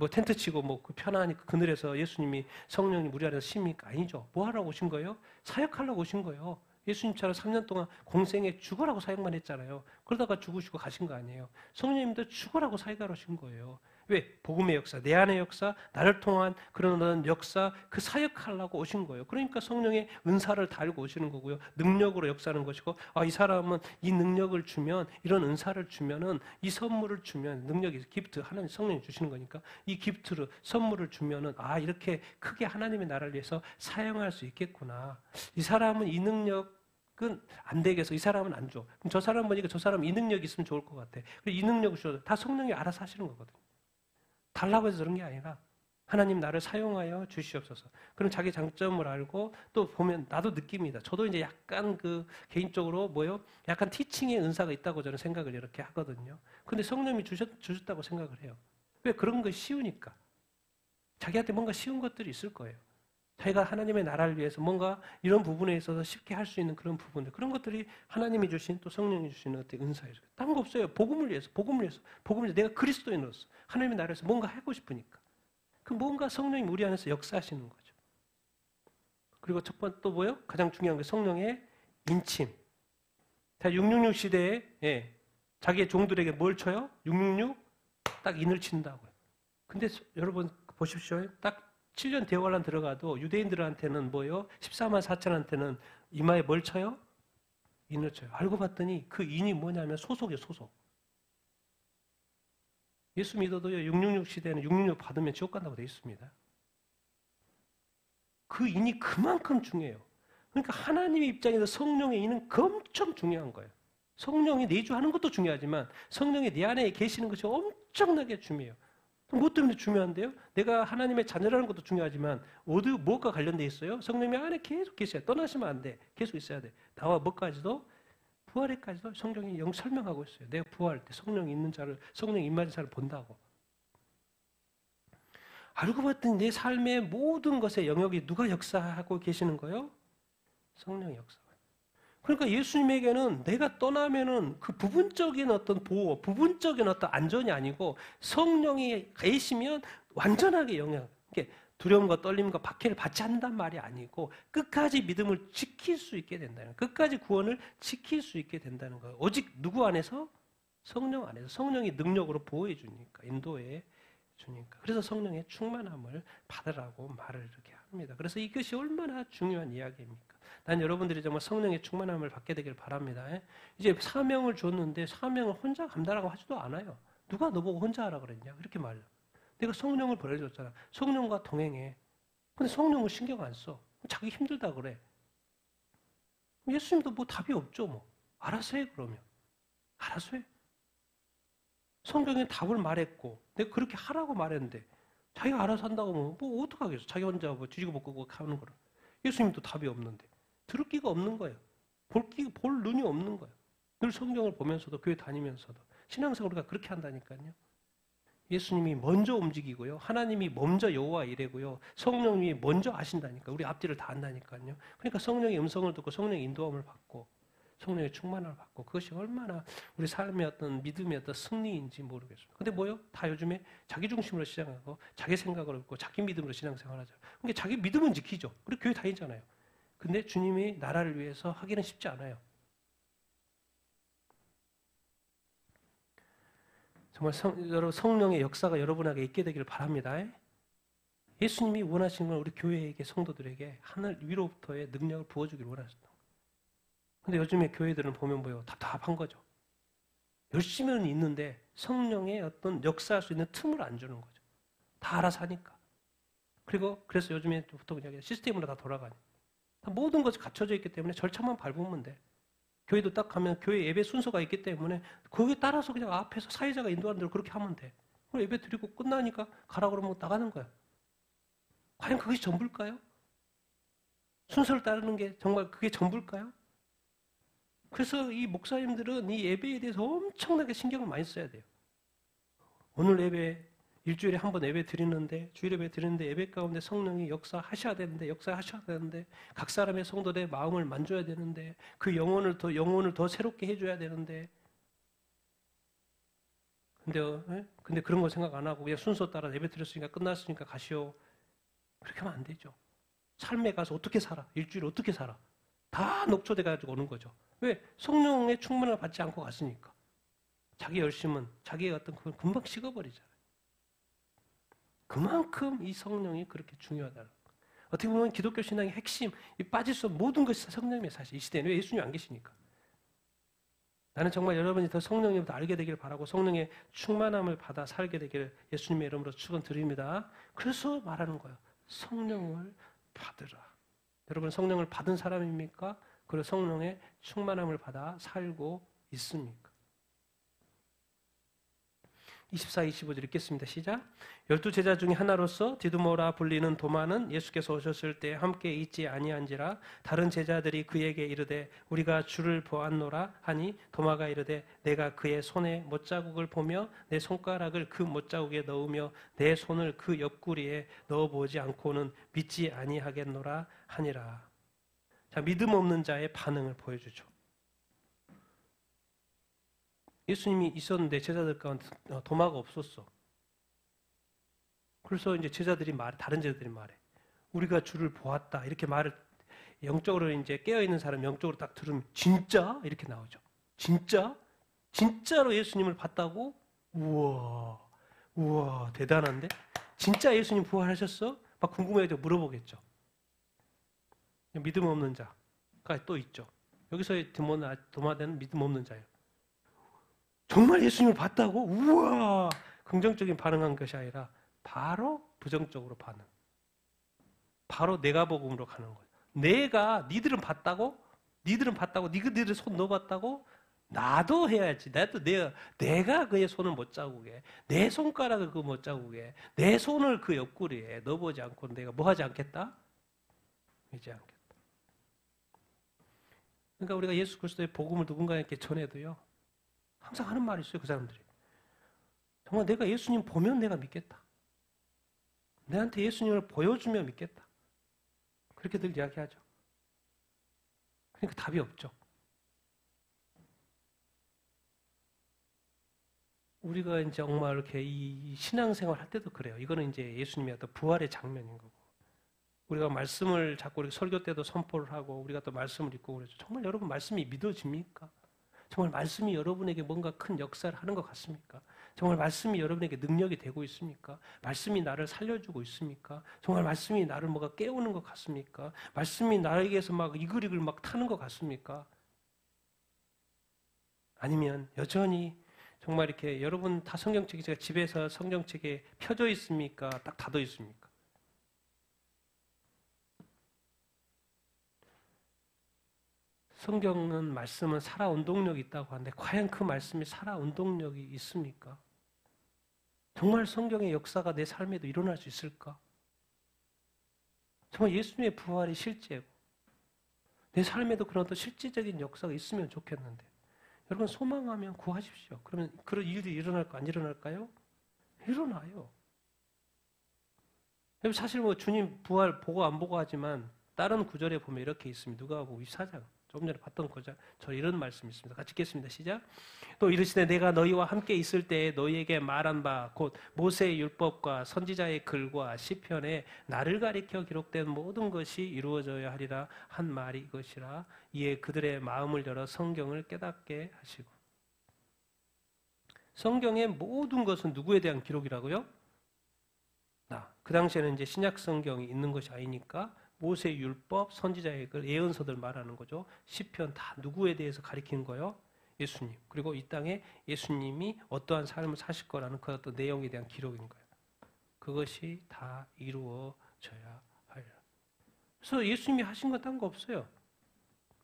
텐트 치고 그 편안히 그늘에서 예수님이 성령이 우리 안에서 쉽니까? 아니죠. 뭐 하라고 오신 거예요? 사역하려고 오신 거예요. 예수님처럼 3년 동안 공생에 죽으라고 사역만 했잖아요. 그러다가 죽으시고 가신 거 아니에요. 성령님도 죽으라고 사역하러 오신 거예요. 왜? 복음의 역사, 내 안의 역사, 나를 통한 그런 역사, 그 사역하려고 오신 거예요. 그러니까 성령의 은사를 달고 오시는 거고요. 능력으로 역사하는 것이고, 이 사람은 이 능력을 주면, 이런 은사를 주면은, 이 선물을 주면, 능력이 기프트, 하나님 성령이 주시는 거니까, 이 기프트를, 선물을 주면은, 이렇게 크게 하나님의 나라를 위해서 사용할 수 있겠구나. 이 사람은 이 능력, 안 되겠어. 이 사람은 안 줘. 그럼 저 사람 보니까 저 사람 이 능력이 있으면 좋을 것 같아. 이 능력을 줘도 다 성령이 알아서 하시는 거거든요. 달라고 해서 그런 게 아니라 하나님 나를 사용하여 주시옵소서. 그럼 자기 장점을 알고 또 보면 나도 느낍니다. 저도 이제 약간 그 개인적으로 약간 티칭의 은사가 있다고 저는 생각을 이렇게 하거든요. 근데 성령이 주셨다고 생각을 해요. 왜? 그런 거 쉬우니까. 자기한테 뭔가 쉬운 것들이 있을 거예요. 자기가 하나님의 나라를 위해서 뭔가 이런 부분에 있어서 쉽게 할 수 있는 그런 부분들, 그런 것들이 하나님이 주신 또 성령이 주시는 어떤 은사예요. 딴 거 없어요. 복음을 위해서. 내가 그리스도인으로서 하나님의 나라에서 뭔가 하고 싶으니까. 그 뭔가 성령이 우리 안에서 역사하시는 거죠. 그리고 첫 번째 또 가장 중요한 게 성령의 인침. 자, 666 시대에 자기의 종들에게 뭘 쳐요? 666 딱 인을 친다고요. 근데 여러분 보십시오. 딱 7년 대환란 들어가도 유대인들한테는 14만 4천한테는 이마에 뭘 쳐요? 인을 쳐요. 알고 봤더니 그 인이 뭐냐면 소속이에요, 소속. 예수 믿어도요, 666 시대에는 666 받으면 지옥 간다고 되어 있습니다. 그 인이 그만큼 중요해요. 그러니까 하나님의 입장에서 성령의 인은 엄청 중요한 거예요. 성령이 내주하는 것도 중요하지만 성령이 내 안에 계시는 것이 엄청나게 중요해요. 뭐 때문에 중요한데요? 내가 하나님의 자녀라는 것도 중요하지만 뭐가 관련돼 있어요? 성령이 안에 계속 계셔야 돼. 떠나시면 안 돼. 계속 있어야 돼. 나와 뭐까지도? 부활에까지도 성경이 설명하고 있어요. 내가 부활할 때 성령이 있는 자를, 성령이 임하는 자를 본다고. 알고 봤더니 내 삶의 모든 것의 영역이 누가 역사하고 계시는 거예요? 성령이 역사. 그러니까 예수님에게는 내가 떠나면은 그 부분적인 어떤 보호, 부분적인 어떤 안전이 아니고 성령이 계시면 완전하게 두려움과 떨림과 박해를 받지 않는단 말이 아니고 끝까지 믿음을 지킬 수 있게 된다는 거예요. 끝까지 구원을 지킬 수 있게 된다는 거예요. 오직 누구 안에서? 성령 안에서. 성령이 능력으로 보호해 주니까, 인도해 주니까. 그래서 성령의 충만함을 받으라고 말을 이렇게 합니다. 그래서 이것이 얼마나 중요한 이야기입니까? 난 여러분들이 정말 성령의 충만함을 받게 되길 바랍니다. 이제 사명을 줬는데 사명을 혼자 감당하고 하지도 않아요. 누가 너보고 혼자 하라 그랬냐? 그렇게 말해요. 내가 성령을 보내줬잖아. 성령과 동행해. 근데 성령을 신경 안 써. 자기 힘들다 그래. 예수님도 답이 없죠. 알아서 해 그러면. 알아서 해. 성경에 답을 말했고 내가 그렇게 하라고 말했는데 자기가 알아서 한다고 뭐 어떡하겠어. 자기 혼자 뒤지고 볶고 하는 거를. 예수님도 답이 없는데. 들을 끼가 없는 거예요. 볼 눈이 없는 거예요. 늘 성경을 보면서도 교회 다니면서도 신앙생활 우리가 그렇게 한다니까요. 예수님이 먼저 움직이고요. 하나님이 먼저 여호와 이래고요. 성령님이 먼저 하신다니까. 우리 앞뒤를 다 안다니까요. 그러니까 성령의 음성을 듣고 성령의 인도함을 받고 성령의 충만함을 받고 그것이 얼마나 우리 삶의 어떤 믿음의 어떤 승리인지 모르겠습니다. 근데 다 요즘에 자기 중심으로 시작하고 자기 생각을 없고 자기 믿음으로 신앙생활하죠. 그러니까 자기 믿음은 지키죠. 우리 교회 다니잖아요. 근데 주님이 나라를 위해서 하기는 쉽지 않아요. 정말 성령의 역사가 여러분에게 있게 되기를 바랍니다. 예수님이 원하시는 건 우리 교회에게, 성도들에게 하늘 위로부터의 능력을 부어주기를 원하셨다. 근데 요즘에 교회들은 보면 답답한 거죠. 열심히는 있는데 성령의 어떤 역사할 수 있는 틈을 안 주는 거죠. 다 알아서 하니까. 그래서 요즘에 보통 시스템으로 다 돌아가니. 모든 것이 갖춰져 있기 때문에 절차만 밟으면 돼. 교회도 딱 가면 교회 예배 순서가 있기 때문에 거기에 따라서 그냥 앞에서 사회자가 인도하는 대로 그렇게 하면 돼. 그럼 예배 드리고 끝나니까 가라 그러면 나가는 거야. 과연 그것이 전부일까요? 순서를 따르는 게 정말 그게 전부일까요? 그래서 이 목사님들은 이 예배에 대해서 엄청나게 신경을 많이 써야 돼요. 오늘 예배 일주일에 한 번 예배 드리는데 주일 예배 드리는데 예배 가운데 성령이 역사하셔야 되는데 각 사람의 성도들의 마음을 만져야 되는데 그 영혼을 더 새롭게 해줘야 되는데 근데 그런 거 생각 안 하고 그냥 순서 따라 예배 드렸으니까 끝났으니까 가시오. 그렇게 하면 안 되죠. 삶에 가서 어떻게 살아? 일주일 어떻게 살아? 다 녹초돼 가지고 오는 거죠. 왜? 성령의 충만을 받지 않고 갔으니까. 자기 열심은 자기의 어떤 그걸 금방 식어버리잖아요. 그만큼 이 성령이 그렇게 중요하다는 거예요. 어떻게 보면 기독교 신앙의 핵심, 빠질 수 없는 모든 것이 성령님의 사실. 이 시대는 왜 예수님이 안 계시니까. 나는 정말 여러분이 더 성령님을 더 알게 되기를 바라고 성령의 충만함을 받아 살게 되기를 예수님의 이름으로 축원드립니다. 그래서 말하는 거예요. 성령을 받으라. 여러분 성령을 받은 사람입니까? 그리고 성령의 충만함을 받아 살고 있습니까? 24, 25절 읽겠습니다. 시작. 12제자 중에 하나로서 디두모라 불리는 도마는 예수께서 오셨을 때 함께 있지 아니한지라 다른 제자들이 그에게 이르되 우리가 주를 보았노라 하니 도마가 이르되 내가 그의 손에 못자국을 보며 내 손가락을 그 못자국에 넣으며 내 손을 그 옆구리에 넣어보지 않고는 믿지 아니하겠노라 하니라. 자, 믿음 없는 자의 반응을 보여주죠. 예수님이 있었는데 제자들 가운데 도마가 없었어. 그래서 이제 다른 제자들이 말해. 우리가 주를 보았다. 이렇게 말을 영적으로 이제 깨어있는 사람 영적으로 딱 들으면 진짜? 이렇게 나오죠. 진짜? 진짜로 예수님을 봤다고? 우와, 대단한데? 진짜 예수님 부활하셨어? 막 궁금해서 물어보겠죠. 믿음 없는 자가 또 있죠. 여기서의 도마는 믿음 없는 자예요. 정말 예수님을 봤다고? 우와! 긍정적인 반응한 것이 아니라 바로 부정적으로 반응. 바로 내가 복음으로 가는 거예요. 니들은 봤다고? 니들은 손 넣어봤다고? 나도 해야지. 내가 그의 손을 못자국에, 내 손가락을 그 못자국에, 내 손을 그 옆구리에 넣어보지 않고 내가 뭐 하지 않겠다? 믿지 않겠다. 그러니까 우리가 예수 그리스도의 복음을 누군가에게 전해도요. 항상 하는 말이 있어요. 그 사람들이. 정말 내가 예수님 보면 내가 믿겠다. 내한테 예수님을 보여주면 믿겠다. 그렇게들 이야기하죠. 그러니까 답이 없죠. 우리가 이제 정말 이렇게 이 신앙생활 할 때도 그래요. 이거는 이제 예수님의 어떤 부활의 장면인 거고. 우리가 말씀을 자꾸 우리 설교 때도 선포를 하고 우리가 또 말씀을 읽고 그러죠. 정말 여러분 말씀이 믿어집니까? 정말 말씀이 여러분에게 뭔가 큰 역사를 하는 것 같습니까? 정말 말씀이 여러분에게 능력이 되고 있습니까? 말씀이 나를 살려주고 있습니까? 정말 말씀이 나를 뭐가 깨우는 것 같습니까? 말씀이 나에게서 막 이글이글 막 타는 것 같습니까? 아니면 여전히 정말 이렇게 여러분 다 성경책이 제가 집에서 성경책에 펴져 있습니까? 딱 닫아 있습니까? 성경은 말씀은 살아 운동력이 있다고 하는데 과연 그 말씀이 살아 운동력이 있습니까? 정말 성경의 역사가 내 삶에도 일어날 수 있을까? 정말 예수님의 부활이 실제고 내 삶에도 그런 어떤 실질적인 역사가 있으면 좋겠는데 여러분 소망하면 구하십시오. 그러면 그런 일이 일어날까 안 일어날까요? 일어나요. 사실 뭐 주님 부활 보고 안 보고 하지만 다른 구절에 보면 이렇게 있습니다. 누가복음 24장 조금 전에 봤던 거죠. 저 이런 말씀이 있습니다. 같이 읽겠습니다. 시작. 또 이르시되 내가 너희와 함께 있을 때에 너희에게 말한 바 곧 모세의 율법과 선지자의 글과 시편에 나를 가리켜 기록된 모든 것이 이루어져야 하리라 한 말이 이것이라. 이에 그들의 마음을 열어 성경을 깨닫게 하시고. 성경의 모든 것은 누구에 대한 기록이라고요? 그 당시에는 이제 신약 성경이 있는 것이 아니니까 모세 율법, 선지자의 글, 예언서들 말하는 거죠. 시편 다 누구에 대해서 가리키는 거예요? 예수님. 그리고 이 땅에 예수님이 어떠한 삶을 사실 거라는 그 어떤 내용에 대한 기록인 거예요. 그것이 다 이루어져야 하리라. 그래서 예수님이 하신 건 딴 거 없어요.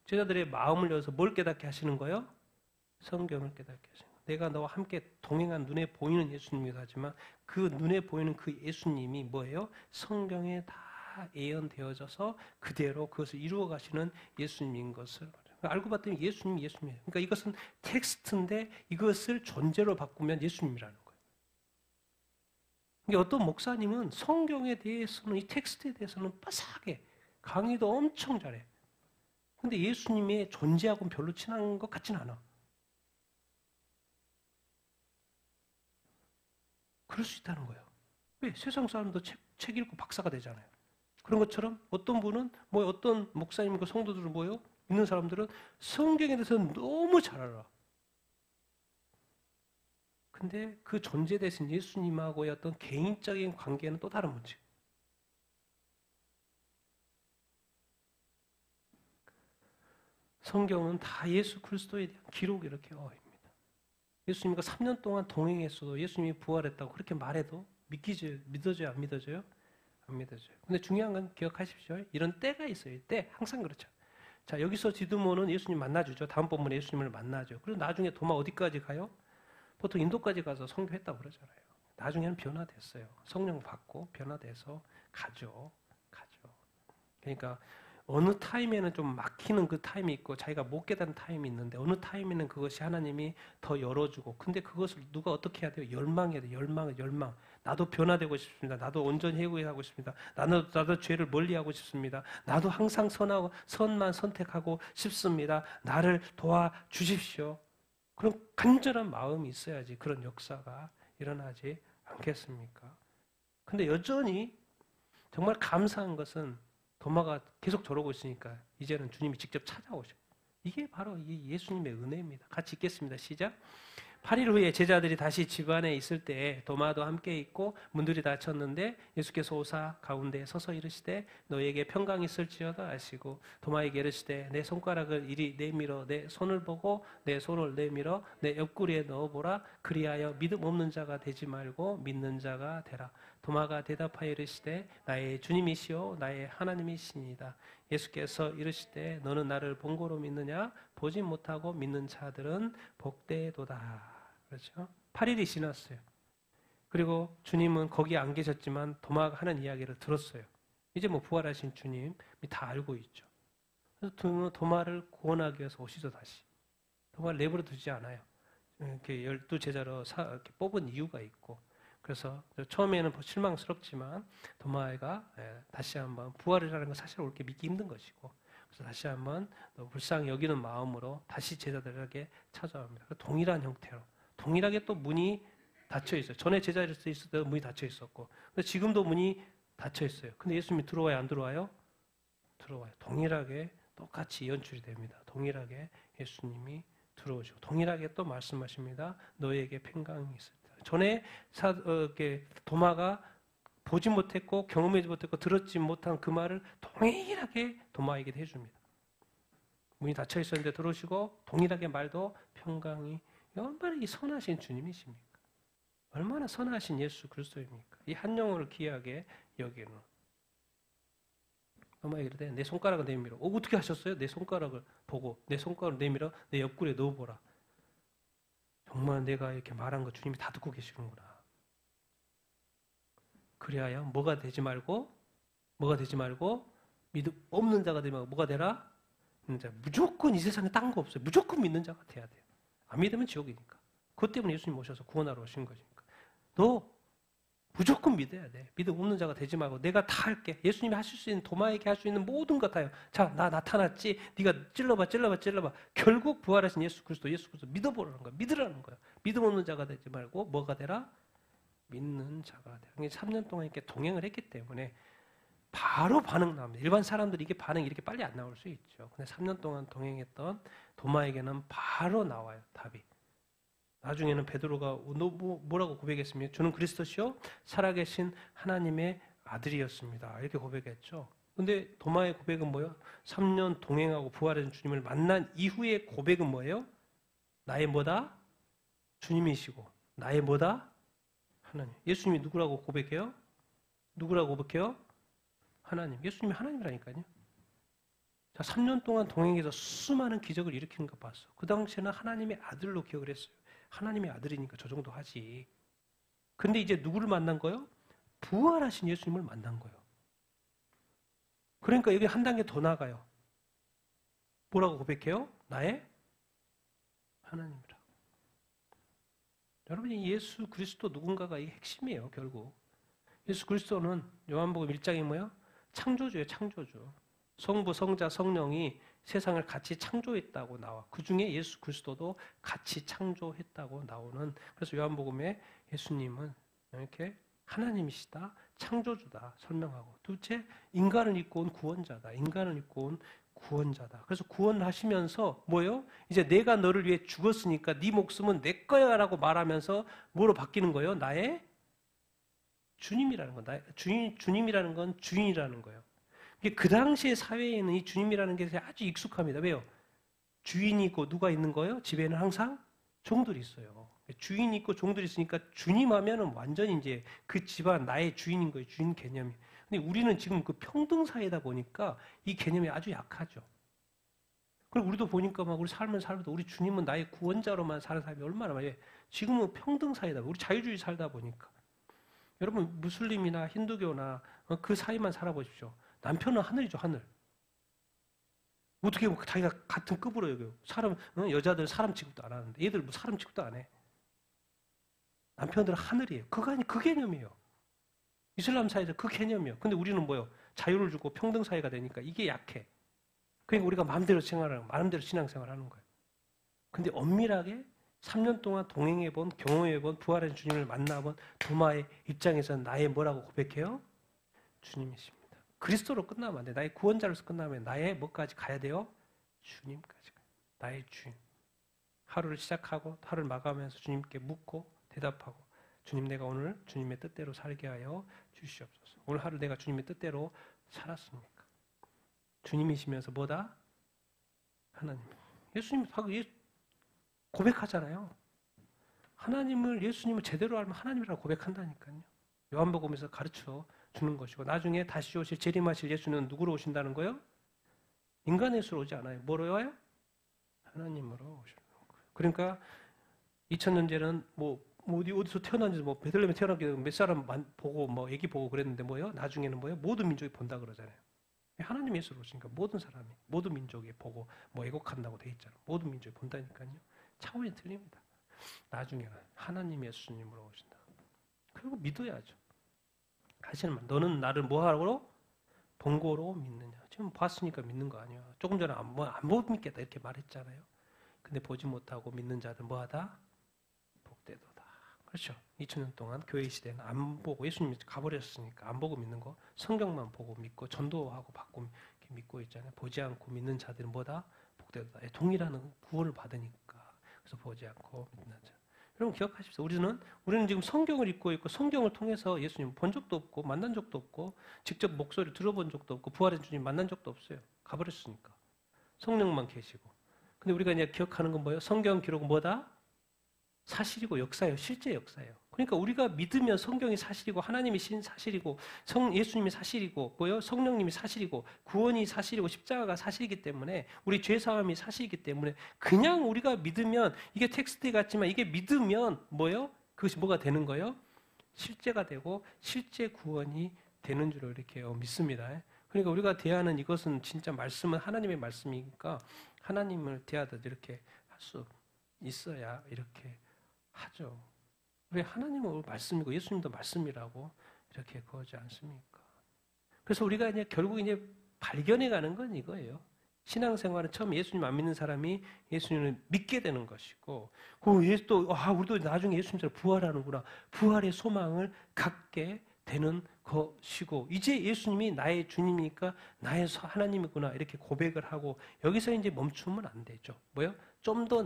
제자들의 마음을 열어서 뭘 깨닫게 하시는 거예요? 성경을 깨닫게 하시는 거예요. 내가 너와 함께 동행한 눈에 보이는 예수님이기도 하지만 그 눈에 보이는 그 예수님이 뭐예요? 성경에 다 예언되어져서 그대로 그것을 이루어 가시는 예수님인 것을 알고 봤더니 예수님이에요. 그러니까 이것은 텍스트인데 이것을 존재로 바꾸면 예수님이라는 거예요. 그러니까 어떤 목사님은 성경에 대해서는 이 텍스트에 대해서는 빠삭하게 강의도 엄청 잘해. 근데 예수님의 존재하고는 별로 친한 것 같진 않아. 그럴 수 있다는 거예요. 왜? 세상 사람도 책 읽고 박사가 되잖아요. 그런 것처럼 어떤 분은 어떤 목사님과 성도들은 믿는 사람들은 성경에 대해서는 너무 잘 알아. 근데 그 존재 대신 예수님하고의 어떤 개인적인 관계는 또 다른 문제. 성경은 다 예수 그리스도에 대한 기록이 이렇게 어입니다. 예수님과 3년 동안 동행했어도 예수님이 부활했다고 그렇게 말해도 믿어져요? 안 믿어져요? 안 믿어져요. 근데 중요한 건 기억하십시오. 이런 때가 있어요. 때 항상 그렇죠. 자, 여기서 디두모는 예수님 만나주죠. 다음 본문에 예수님을 만나죠. 그리고 나중에 도마 어디까지 가요? 보통 인도까지 가서 선교했다고 그러잖아요. 나중에는 변화됐어요. 성령 받고 변화돼서 가죠. 그러니까 어느 타임에는 좀 막히는 그 타임이 있고 자기가 못 깨닫는 타임이 있는데 어느 타임에는 그것이 하나님이 더 열어주고 근데 그것을 누가 어떻게 해야 돼요? 열망해야 돼요. 열망. 나도 변화되고 싶습니다. 나도 온전히 회개하고 싶습니다. 나도 죄를 멀리하고 싶습니다. 나도 항상 선만 선택하고 싶습니다. 나를 도와주십시오. 그런 간절한 마음이 있어야지 그런 역사가 일어나지 않겠습니까? 근데 여전히 정말 감사한 것은 도마가 계속 저러고 있으니까 이제는 주님이 직접 찾아오셔. 이게 바로 이 예수님의 은혜입니다. 같이 읽겠습니다. 시작. 8일 후에 제자들이 다시 집 안에 있을 때 도마도 함께 있고 문들이 닫혔는데 예수께서 오사 가운데 서서 이르시되 너에게 평강이 있을지어다 하시고 도마에게 이르시되 내 손가락을 이리 내밀어 내 손을 보고 내 손을 내밀어 내 옆구리에 넣어보라. 그리하여 믿음 없는 자가 되지 말고 믿는 자가 되라. 도마가 대답하여 이르시되 나의 주님이시오 나의 하나님이시니이다. 예수께서 이르시되 너는 나를 본고로 믿느냐? 보지 못하고 믿는 자들은 복되도다. 그렇죠? 8일이 지났어요. 그리고 주님은 거기 안 계셨지만 도마가 하는 이야기를 들었어요. 이제 뭐 부활하신 주님이 다 알고 있죠. 그래서 도마를 구원하기 위해서 오시죠 다시. 도마를 내버려 두지 않아요. 이렇게 12제자로 이렇게 뽑은 이유가 있고 그래서 처음에는 실망스럽지만 도마가 다시 한번 부활이라는 건 사실 옳게 믿기 힘든 것이고 그래서 다시 한번 불쌍히 여기는 마음으로 다시 제자들에게 찾아옵니다. 동일한 형태로 동일하게 또 문이 닫혀 있어요. 전에 제자들 있을 때도 문이 닫혀 있었고 근데 지금도 문이 닫혀 있어요. 근데 예수님이 들어와요 안 들어와요? 들어와요. 동일하게 똑같이 연출이 됩니다. 동일하게 예수님이 들어오시고 동일하게 또 말씀하십니다. 너에게 평강이 있을 때. 전에 도마가 보지 못했고 경험하지 못했고 들었지 못한 그 말을 동일하게 도마에게 해줍니다. 문이 닫혀 있었는데 들어오시고 동일하게 말도 평강이 얼마나 이 선하신 주님이십니까? 얼마나 선하신 예수 그리스도입니까? 이 한 영혼을 귀하게 여기는 도마에게 이르되 내 손가락을 내밀어. 어떻게 하셨어요? 내 손가락을 보고 내 손가락을 내밀어 내 옆구리에 넣어보라. 정말 내가 이렇게 말한 거 주님이 다 듣고 계시는구나. 그리하여 뭐가 되지 말고 믿음 없는 자가 되면 뭐가 되라? 무조건 이 세상에 딴 거 없어요. 무조건 믿는 자가 돼야 돼요. 안 믿으면 지옥이니까. 그것 때문에 예수님 오셔서 구원하러 오신 거니까. 너 무조건 믿어야 돼. 믿음 없는 자가 되지 말고 내가 다 할게. 예수님이 하실 수 있는 도마에게 할 수 있는 모든 것 다요. 자, 나 나타났지. 네가 찔러봐. 결국 부활하신 예수 그리스도 믿어보라는 거야. 믿으라는 거야. 믿음 없는 자가 되지 말고 뭐가 되라? 믿는 자가 되라. 3년 동안 이렇게 동행을 했기 때문에 바로 반응 나옵니다. 일반 사람들이 이게 반응이 이렇게 빨리 안 나올 수 있죠. 근데 3년 동안 동행했던 도마에게는 바로 나와요. 답이. 나중에는 베드로가 뭐라고 고백했습니까? 주는 그리스도시요 살아계신 하나님의 아들이었습니다. 이렇게 고백했죠. 근데 도마의 고백은 뭐예요? 3년 동행하고 부활하신 주님을 만난 이후의 고백은 뭐예요? 나의 뭐다? 주님이시고 나의 뭐다? 하나님. 예수님이 누구라고 고백해요? 하나님. 예수님이 하나님이라니까요. 자, 3년 동안 동행해서 수많은 기적을 일으키는 거 봤어. 그 당시에는 하나님의 아들로 기억을 했어요. 하나님의 아들이니까 저 정도 하지. 근데 이제 누구를 만난 거예요? 부활하신 예수님을 만난 거예요. 그러니까 여기 한 단계 더 나가요. 뭐라고 고백해요? 나의 하나님이라. 여러분, 이 예수 그리스도 누군가가 이게 핵심이에요, 결국. 예수 그리스도는 요한복음 1장이 뭐예요? 창조주예요, 창조주. 성부, 성자, 성령이 세상을 같이 창조했다고 나와. 그 중에 예수 그리스도도 같이 창조했다고 나오는. 그래서 요한복음에 예수님은 이렇게 하나님이시다, 창조주다 설명하고, 도대체 인간을 입고 온 구원자다. 인간을 입고 온 구원자다. 그래서 구원하시면서 뭐예요? 이제 내가 너를 위해 죽었으니까 네 목숨은 내 거야라고 말하면서 뭐로 바뀌는 거예요? 나의 주님이라는 거. 나의 주님이라는 건 주인이라는 거예요. 그 당시의 사회에는 이 주님이라는 게 아주 익숙합니다. 왜요? 주인이 있고 누가 있는 거예요? 집에는 항상 종들이 있어요. 주인이 있고 종들이 있으니까 주님 하면은 완전히 이제 그 집안 나의 주인인 거예요. 주인 개념이. 근데 우리는 지금 그 평등 사회다 보니까 이 개념이 아주 약하죠. 그리고 우리도 보니까 막 우리 삶을 살아도 우리 주님은 나의 구원자로만 사는 사람이 얼마나 많아요. 지금은 평등 사회다. 우리 자유주의 살다 보니까. 여러분 무슬림이나 힌두교나 그 사이만 살아보십시오. 남편은 하늘이죠, 하늘. 어떻게 뭐 자기가 같은 급으로 여겨요. 사람, 여자들 사람 취급도 안 하는데 얘들 뭐 사람 취급도 안 해. 남편들은 하늘이에요. 그 개념이에요. 이슬람 사회에서 그 개념이에요. 근데 우리는 뭐요? 자유를 주고 평등 사회가 되니까 이게 약해. 그러니까 우리가 마음대로 생활하는, 마음대로 신앙생활하는 거예요. 근데 엄밀하게 3년 동안 동행해본, 경험해본, 부활한 주님을 만나본 도마의 입장에서는 나의 뭐라고 고백해요? 주님이십니다. 그리스도로 끝나면 안 돼. 나의 구원자로서 끝나면 나의 뭐까지 가야 돼요? 주님까지 가요. 나의 주인. 하루를 시작하고 하루를 마감하면서 주님께 묻고 대답하고 주님 내가 오늘 주님의 뜻대로 살게 하여 주시옵소서. 오늘 하루 내가 주님의 뜻대로 살았습니까? 주님이시면서 뭐다? 하나님. 예수님 고백하잖아요. 예수님을 제대로 알면 하나님이라고 고백한다니까요. 요한복음에서 가르쳐 주는 것이고 나중에 다시 오실 재림하실 예수는 누구로 오신다는 거예요? 인간의 수로 오지 않아요. 뭐로 와요? 하나님으로 오시는 거예요. 그러니까 2000년 전에는 어디서 태어난지 베들레헴에 태어났기 때문에 몇 사람 보고 애기 보고 그랬는데 뭐예요? 나중에는 뭐예요? 모든 민족이 본다 그러잖아요. 하나님 예수로 오시니까 모든 사람이 모든 민족이 보고 애곡한다고 돼 있잖아요. 모든 민족이 본다니까요. 차원이 틀립니다. 나중에는 하나님 예수님으로 오신다. 그리고 믿어야죠. 하시는 말, 너는 나를 뭐하러? 본고로 믿느냐. 지금 봤으니까 믿는 거 아니야. 조금 전에 못 믿겠다 이렇게 말했잖아요. 근데 보지 못하고 믿는 자들 뭐하다? 복되도다. 그렇죠. 2000년 동안 교회 시대는 안 보고 예수님이 가버렸으니까 안 보고 믿는 거, 성경만 보고 믿고 전도하고 받고 믿고 있잖아요. 보지 않고 믿는 자들은 뭐다? 복되도다. 동일한 구원을 받으니까. 그래서 보지 않고 믿는 자. 여러분 기억하십시오. 우리는 지금 성경을 읽고 있고 성경을 통해서 예수님 본 적도 없고 만난 적도 없고 직접 목소리 들어본 적도 없고 부활의 주님 만난 적도 없어요. 가버렸으니까. 성령만 계시고. 근데 우리가 이제 기억하는 건 뭐예요? 성경 기록은 뭐다? 사실이고 역사예요. 실제 역사예요. 그러니까 우리가 믿으면 성경이 사실이고 하나님이 사실이고 예수님이 사실이고 성령님이 사실이고 구원이 사실이고 십자가가 사실이기 때문에 우리 죄사함이 사실이기 때문에 그냥 우리가 믿으면 이게 텍스트 같지만 이게 믿으면 그것이 뭐가 되는 거예요? 실제가 되고 실제 구원이 되는 줄을 이렇게 믿습니다. 그러니까 우리가 대하는 이것은 진짜 말씀은 하나님의 말씀이니까 하나님을 대하듯 이렇게 할 수 있어야 이렇게 하죠. 왜 하나님은 말씀이고 예수님도 말씀이라고 이렇게 그러지 않습니까? 그래서 우리가 결국 발견해가는 건 이거예요. 신앙생활은 처음 예수님 안 믿는 사람이 예수님을 믿게 되는 것이고, 우리도 나중에 예수님처럼 부활하는구나. 부활의 소망을 갖게 되는 것이고, 이제 예수님이 나의 주님이니까 나의 하나님이구나. 이렇게 고백을 하고, 여기서 이제 멈추면 안 되죠. 좀 더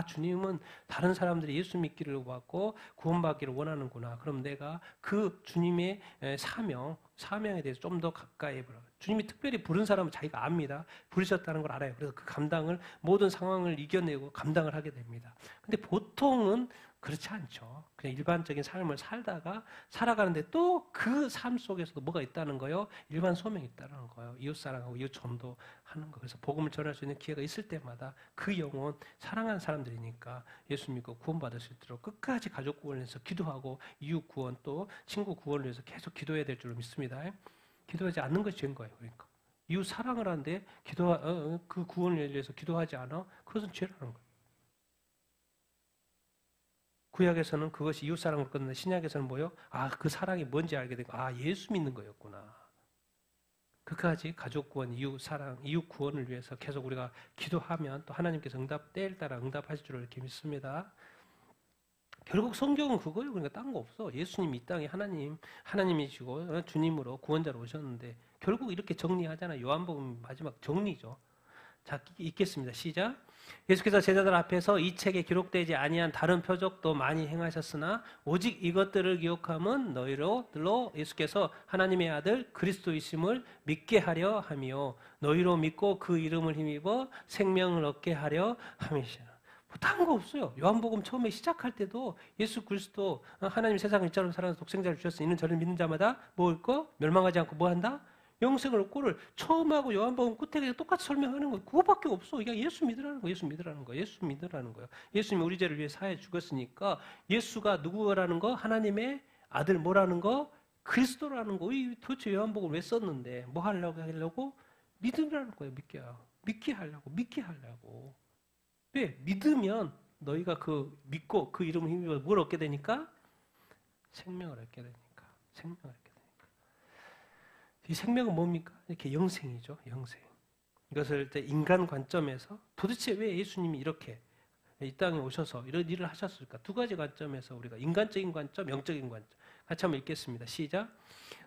주님은 다른 사람들이 예수 믿기를 원하고 구원받기를 원하는구나. 그럼 내가 그 주님의 사명에 대해서 좀 더 가까이 해보라. 주님이 특별히 부른 사람은 자기가 압니다. 부르셨다는 걸 알아요. 그래서 그 감당을 모든 상황을 이겨내고 감당을 하게 됩니다. 근데 보통은 그렇지 않죠. 그냥 일반적인 삶을 살아가는데 또 그 삶 속에서도 뭐가 있다는 거예요? 일반 소명이 있다는 거예요. 이웃 사랑하고 이웃 전도하는 거. 그래서 복음을 전할 수 있는 기회가 있을 때마다 그 영혼 사랑하는 사람들이니까 예수 믿고 구원받을 수 있도록 끝까지 가족 구원을 위해서 기도하고 이웃 구원 또 친구 구원을 위해서 계속 기도해야 될 줄 믿습니다. 기도하지 않는 것이 죄인 거예요. 그러니까 이웃 사랑을 하는데 그 구원을 위해서 기도하지 않아? 그것은 죄라는 거예요. 구약에서는 그것이 이웃사랑으로 끝났는데 신약에서는 그 사랑이 뭔지 알게 되고 예수 믿는 거였구나. 끝까지 가족 구원, 이웃 사랑, 이웃 구원을 위해서 계속 우리가 기도하면 또 하나님께서 때에 따라 응답하실 줄 이렇게 믿습니다. 결국 성경은 그거예요. 그러니까 딴 거 없어. 예수님이 이 땅에 하나님이시고 주님으로 구원자로 오셨는데 결국 이렇게 정리하잖아요. 요한복음 마지막 정리죠. 자, 읽겠습니다. 시작. 예수께서 제자들 앞에서 이 책에 기록되지 아니한 다른 표적도 많이 행하셨으나 오직 이것들을 기억함은 너희로 예수께서 하나님의 아들 그리스도이심을 믿게 하려 함이요 너희로 믿고 그 이름을 힘입어 생명을 얻게 하려 함이시라. 딴 거 없어요. 요한복음 처음에 시작할 때도 예수 그리스도 하나님 세상을 이처럼 사랑해서 독생자를 주셨으니 이는 저를 믿는 자마다 멸망하지 않고 뭐 한다? 영생을 얻고를 처음하고 요한복음 끝에 똑같이 설명하는 거예요. 그거밖에 없어. 그냥 예수 믿으라는 거예요. 예수 믿으라는 거예요. 예수 믿으라는 거예요. 예수님이 우리 죄를 위해 사해 죽었으니까 예수가 누구라는 거? 하나님의 아들 뭐라는 거? 그리스도라는 거. 도대체 요한복음 왜 썼는데 뭐 하려고? 믿으라는 거예요. 믿게 하려고. 왜? 믿으면 너희가 그 믿고 그 이름을 힘입어 뭘 얻게 되니까? 생명을 얻게 되니까. 이 생명은 뭡니까? 이렇게 영생이죠. 영생. 이것을 인간 관점에서 도대체 왜 예수님이 이렇게 이 땅에 오셔서 이런 일을 하셨을까? 두 가지 관점에서 우리가 인간적인 관점, 영적인 관점 같이 한번 읽겠습니다. 시작.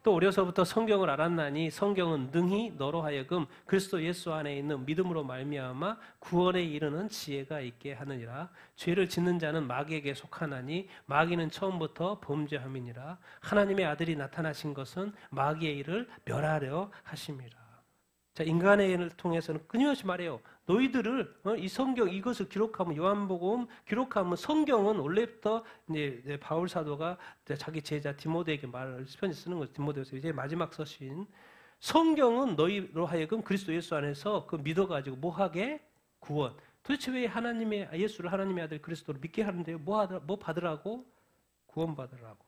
또 어려서부터 성경을 알았나니 성경은 능히 너로 하여금 그리스도 예수 안에 있는 믿음으로 말미암아 구원에 이르는 지혜가 있게 하느니라. 죄를 짓는 자는 마귀에게 속하나니 마귀는 처음부터 범죄함이니라. 하나님의 아들이 나타나신 것은 마귀의 일을 멸하려 하심이라. 자, 인간의 일을 통해서는 끊임없이 말해요. 너희들을 이 성경 이것을 기록하면 요한복음 기록하면 성경은 원래부터 이제 바울 사도가 자기 제자 디모데에게 말을 편지 쓰는 거죠. 디모데에서 이제 마지막 서신 성경은 너희로 하여금 그리스도 예수 안에서 그 믿어가지고 뭐하게 구원. 도대체 왜 하나님의 예수를 하나님의 아들 그리스도를 믿게 하는데요? 뭐 받으라고? 구원 받으라고.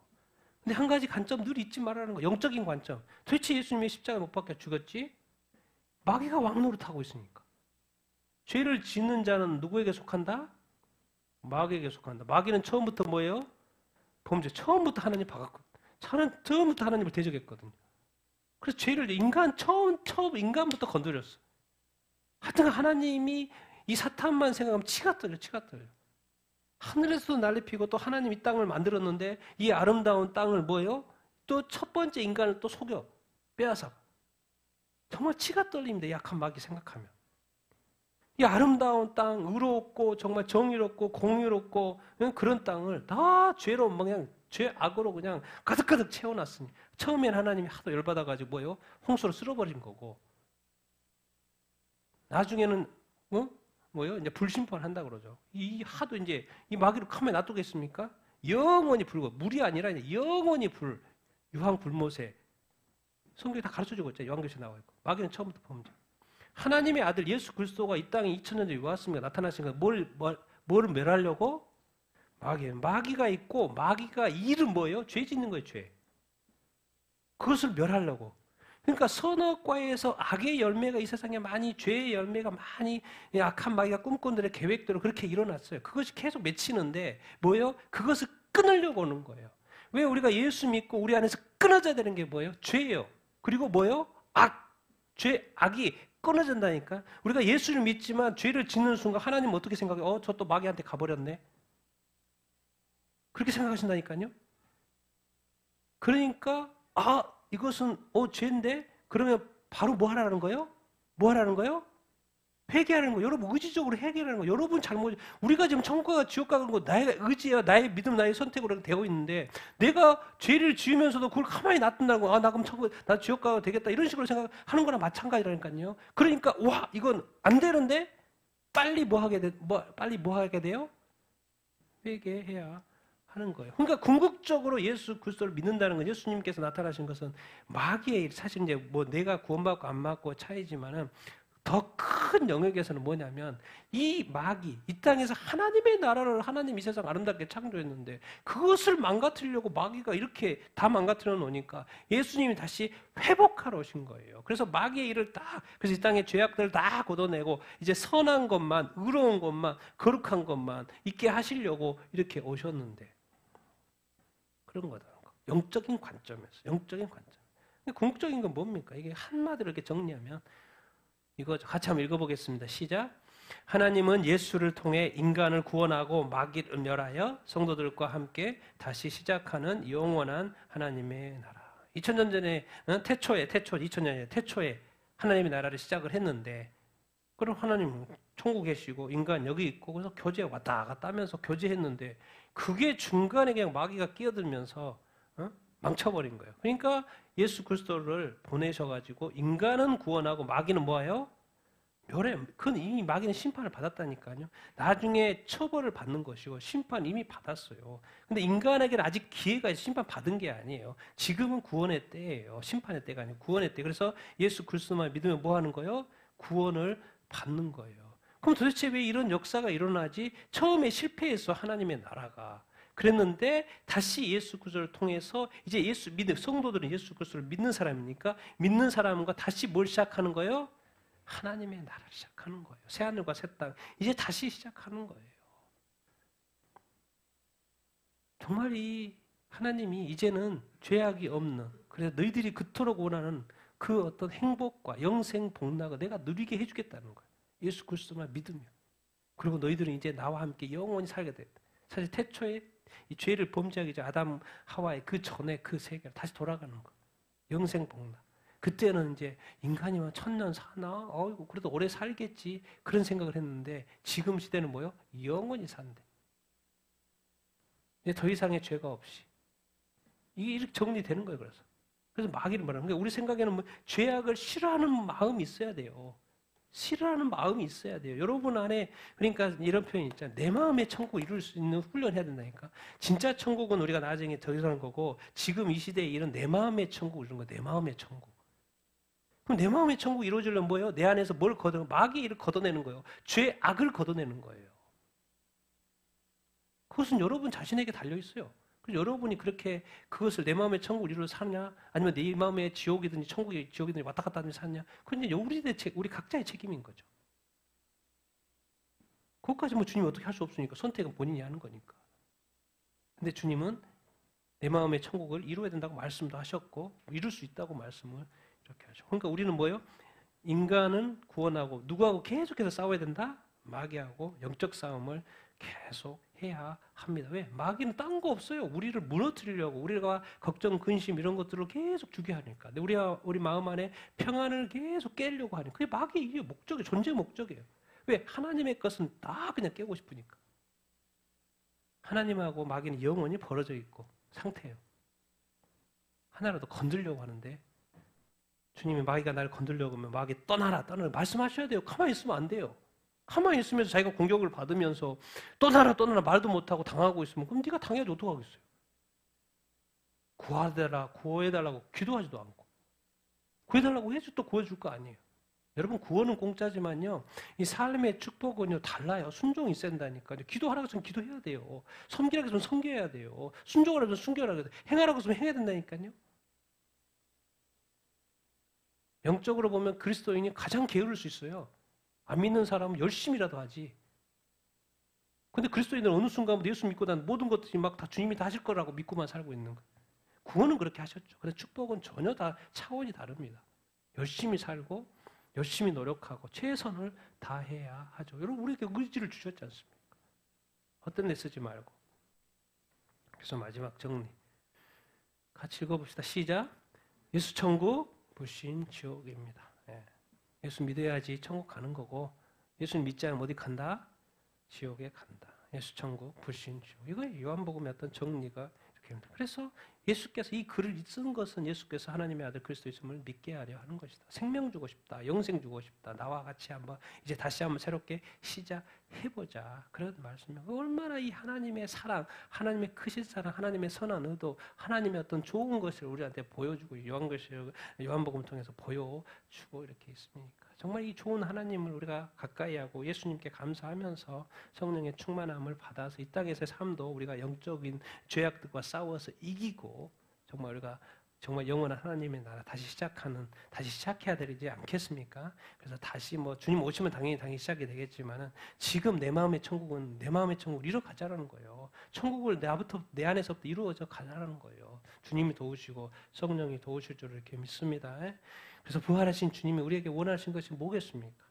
근데 한 가지 관점 늘 잊지 말라는 거. 영적인 관점. 도대체 예수님이 십자가 못 박혀 죽었지? 마귀가 왕노릇하고 있으니까. 죄를 짓는 자는 누구에게 속한다? 마귀에게 속한다. 마귀는 처음부터 뭐예요? 범죄. 처음부터 하나님 박았거든. 처음부터 하나님을 대적했거든요. 그래서 죄를 처음 인간부터 건드렸어. 하여튼 하나님이 이 사탄만 생각하면 치가 떨려. 하늘에서도 난리 피고 또 하나님 이 땅을 만들었는데 이 아름다운 땅을 뭐예요? 또 첫 번째 인간을 또 속여. 빼앗아. 정말 치가 떨립니다. 약한 마귀 생각하면. 이 아름다운 땅, 의롭고 정말 정의롭고 공의롭고 그런 땅을 다 죄로 그냥 죄악으로 그냥 가득가득 채워놨으니 처음엔 하나님이 하도 열받아가지고 뭐예요? 홍수로 쓸어버린 거고 나중에는 뭐예요? 이제 불심판 한다 그러죠. 이 하도 이제 이 마귀를 가만히 놔두겠습니까? 영원히 불고 물이 아니라 영원히 유황 불못에 성경이 다 가르쳐주고 있죠. 요한계시에 나와 있고. 마귀는 처음부터 범죄. 하나님의 아들 예수 그리스도가 이 땅에 2000년 전에 왔습니다. 나타나신 거 뭘 멸하려고? 마귀가 있고 마귀가 일은 뭐예요? 죄 짓는 거예요. 죄. 그것을 멸하려고. 그러니까 선악과에서 악의 열매가 이 세상에 많이 죄의 열매가 많이 악한 마귀가 꿈꾼들의 계획대로 그렇게 일어났어요. 그것이 계속 맺히는데 뭐예요? 그것을 끊으려고 하는 거예요. 왜 우리가 예수 믿고 우리 안에서 끊어져야 되는 게 뭐예요? 죄예요. 그리고 뭐예요? 악이 끊어진다니까. 우리가 예수를 믿지만 죄를 짓는 순간 하나님 어떻게 생각해요? 저 또 마귀한테 가버렸네. 그렇게 생각하신다니까요. 그러니까 이것은 죄인데 그러면 바로 뭐 하라는 거예요? 뭐 하라는 거예요? 회개하는 거예요. 여러분 의지적으로 해결하는 거예요. 여러분 잘못 우리가 지금 천국과 지옥 가는 거 나의 의지야, 나의 믿음, 나의 선택으로 되어 있는데 내가 죄를 지으면서도 그걸 가만히 놔둔다고 나 그럼 천국 나 지옥 가도 되겠다 이런 식으로 생각하는 거나 마찬가지라니까요. 그러니까 이건 안 되는데 빨리 뭐 하게 돼요? 회개해야 하는 거예요. 그러니까 궁극적으로 예수 그리스도를 믿는다는 건 예수님께서 나타나신 것은 마귀의 일, 사실 이제 뭐 내가 구원받고 안 받고 차이지만은 더 큰 영역에서는 뭐냐면 이 마귀, 이 땅에서 하나님의 나라를 하나님 이 세상 아름답게 창조했는데 그것을 망가뜨리려고 마귀가 이렇게 다 망가뜨려 놓으니까 예수님이 다시 회복하러 오신 거예요. 그래서 마귀의 일을 그래서 이 땅의 죄악들을 다 걷어내고 이제 선한 것만, 의로운 것만, 거룩한 것만 있게 하시려고 이렇게 오셨는데 그런 거다. 영적인 관점에서, 영적인 관점. 궁극적인 건 뭡니까? 이게 한마디로 이렇게 정리하면 이거 같이 한번 읽어보겠습니다. 시작. 하나님은 예수를 통해 인간을 구원하고 마귀를 멸하여 성도들과 함께 다시 시작하는 영원한 하나님의 나라. 2000년 전에 태초에 2000년에 태초에 하나님의 나라를 시작을 했는데 그럼 하나님 천국 계시고 인간 여기 있고 그래서 교제 왔다 갔다 하면서 교제했는데 그게 중간에 그냥 마귀가 끼어들면서 망쳐버린 거예요. 그러니까 예수 그리스도를 보내셔가지고 인간은 구원하고 마귀는 뭐예요? 그건 이미 마귀는 심판을 받았다니까요. 나중에 처벌을 받는 것이고 심판 이미 받았어요. 근데 인간에게는 아직 기회가 있어 심판 받은 게 아니에요. 지금은 구원의 때예요. 심판의 때가 아니고 구원의 때. 그래서 예수 그리스도만 믿으면 뭐 하는 거예요? 구원을 받는 거예요. 그럼 도대체 왜 이런 역사가 일어나지? 처음에 실패했어 하나님의 나라가. 그랬는데 다시 예수 그리스도를 통해서 이제 성도들은 예수 그리스도를 믿는 사람이니까 믿는 사람과 다시 뭘 시작하는 거예요? 하나님의 나라를 시작하는 거예요. 새하늘과 새 땅. 이제 다시 시작하는 거예요. 정말 이 하나님이 이제는 죄악이 없는, 그래서 너희들이 그토록 원하는 그 어떤 행복과 영생 복락을 내가 누리게 해주겠다는 거예요. 예수 그리스도만 믿으면. 그리고 너희들은 이제 나와 함께 영원히 살게 됐다. 사실 태초에 이 죄를 범죄하기 전 아담 하와의 그 전에 그 세계로 다시 돌아가는 거예요. 영생 복락. 그때는 이제 인간이면 1000년 사나? 어이구, 그래도 오래 살겠지. 그런 생각을 했는데 지금 시대는 뭐요? 영원히 산대. 이제 더 이상의 죄가 없이. 이게 이렇게 정리되는 거예요, 그래서. 그래서 마귀를 말하는 거예요. 우리 생각에는 뭐 죄악을 싫어하는 마음이 있어야 돼요. 싫어하는 마음이 있어야 돼요. 여러분 안에, 그러니까 이런 표현이 있잖아요. 내 마음의 천국을 이룰 수 있는 훈련을 해야 된다니까. 진짜 천국은 우리가 나중에 더 이상한 거고, 지금 이 시대에 이런 내 마음의 천국을 이루는 거예요. 내 마음의 천국. 그럼 내 마음의 천국이 이루어지려면 뭐예요? 내 안에서 뭘 마귀를 걷어내는 거예요. 죄, 악을 걷어내는 거예요. 그것은 여러분 자신에게 달려있어요. 그래서 여러분이 그렇게 그것을 내 마음의 천국을 이루어 사냐? 아니면 내 마음의 지옥이든지 천국이 지옥이든지 왔다 갔다 하든지 사냐? 그건 이제 우리 각자의 책임인 거죠. 그것까지 뭐 주님이 어떻게 할 수 없으니까. 선택은 본인이 하는 거니까. 근데 주님은 내 마음의 천국을 이루어야 된다고 말씀도 하셨고, 이룰 수 있다고 말씀을 이렇게 하죠. 그러니까 우리는 뭐예요? 인간은 구원하고 누구하고 계속해서 싸워야 된다? 마귀하고 영적 싸움을 계속 해야 합니다. 왜? 마귀는 딴 거 없어요. 우리를 무너뜨리려고, 우리가 걱정, 근심 이런 것들을 계속 주게 하니까. 근데 우리 마음 안에 평안을 계속 깨려고 하니까. 그게 마귀의 이게 목적이에요. 존재 목적이에요. 왜? 하나님의 것은 다 그냥 깨고 싶으니까. 하나님하고 마귀는 영원히 벌어져 있고 상태예요. 하나라도 건들려고 하는데 주님이 마귀가 나를 건들려고 하면 마귀 떠나라 말씀하셔야 돼요. 가만히 있으면 안 돼요. 가만히 있으면서 자기가 공격을 받으면서 떠나라 말도 못하고 당하고 있으면 그럼 네가 당해야지 어떡하겠어요. 구해달라고 기도하지도 않고 구해달라고 해도 또 구해줄 거 아니에요. 여러분 구원은 공짜지만요. 이 삶의 축복은요 달라요. 순종이 센다니까요. 기도하라고 했으면 기도해야 돼요. 섬기라고 했으면 섬겨야 돼요. 순종하라고 했으면 순종하라고 해요. 행하라고 했으면 해야 된다니까요. 영적으로 보면 그리스도인이 가장 게으를 수 있어요. 안 믿는 사람은 열심히라도 하지. 근데 그리스도인들은 어느 순간부터 예수 믿고 난 모든 것들이 막 다 주님이 다 하실 거라고 믿고만 살고 있는 거예요. 구원은 그렇게 하셨죠. 근데 축복은 전혀 다 차원이 다릅니다. 열심히 살고 열심히 노력하고 최선을 다해야 하죠. 여러분 우리에게 의지를 주셨지 않습니까? 헛된 데 쓰지 말고. 그래서 마지막 정리. 같이 읽어봅시다. 시작. 예수 천국, 불신 지옥입니다. 예수 믿어야지 천국 가는 거고 예수 믿지 않으면 어디 간다? 지옥에 간다. 예수 천국, 불신 지옥. 이거 요한복음의 어떤 정리가 이렇게 합니다. 그래서 예수께서 이 글을 쓴 것은 예수께서 하나님의 아들 그리스도이심을 믿게 하려 하는 것이다. 생명 주고 싶다. 영생 주고 싶다. 나와 같이 한번 이제 다시 한번 새롭게 시작해보자. 그런 말씀이에요. 얼마나 이 하나님의 사랑, 하나님의 크신 사랑, 하나님의 선한 의도, 하나님의 어떤 좋은 것을 우리한테 보여주고 요한복음 통해서 보여주고 이렇게 있습니까? 정말 이 좋은 하나님을 우리가 가까이 하고 예수님께 감사하면서 성령의 충만함을 받아서 이 땅에서의 삶도 우리가 영적인 죄악들과 싸워서 이기고 정말 우리가 정말 영원한 하나님의 나라 다시 시작해야 되지 않겠습니까? 그래서 다시 뭐 주님 오시면 당연히 시작이 되겠지만은 지금 내 마음의 천국은 내 마음의 천국을 이루어 가자라는 거예요. 천국을 내 안에서부터 이루어져 가자라는 거예요. 주님이 도우시고 성령이 도우실 줄 이렇게 믿습니다. 그래서 부활하신 주님이 우리에게 원하신 것이 뭐겠습니까?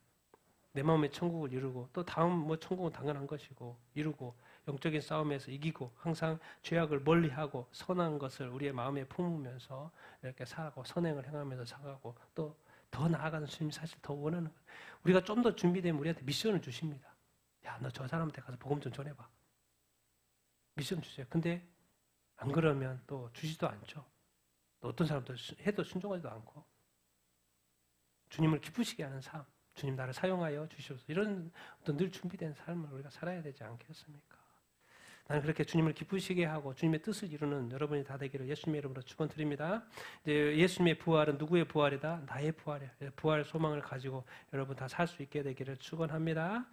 내 마음의 천국을 이루고 또 다음 뭐 천국은 당연한 것이고 이루고 영적인 싸움에서 이기고 항상 죄악을 멀리하고 선한 것을 우리의 마음에 품으면서 이렇게 살아가고 선행을 행하면서 살아가고 또 더 나아가는 주님이 사실 더 원하는 거예요. 우리가 좀 더 준비되면 우리한테 미션을 주십니다. 야, 너 저 사람한테 가서 복음 좀 전해봐. 미션 주세요. 근데 안 그러면 또 주지도 않죠. 또 어떤 사람도 해도 순종하지도 않고 주님을 기쁘시게 하는 삶, 주님 나를 사용하여 주시옵소서. 이런 어떤 늘 준비된 삶을 우리가 살아야 되지 않겠습니까? 나는 그렇게 주님을 기쁘시게 하고 주님의 뜻을 이루는 여러분이 다 되기를 예수님의 이름으로 축원드립니다. 이제 예수님의 부활은 누구의 부활이다? 나의 부활이야. 부활 소망을 가지고 여러분 다 살 수 있게 되기를 축원합니다.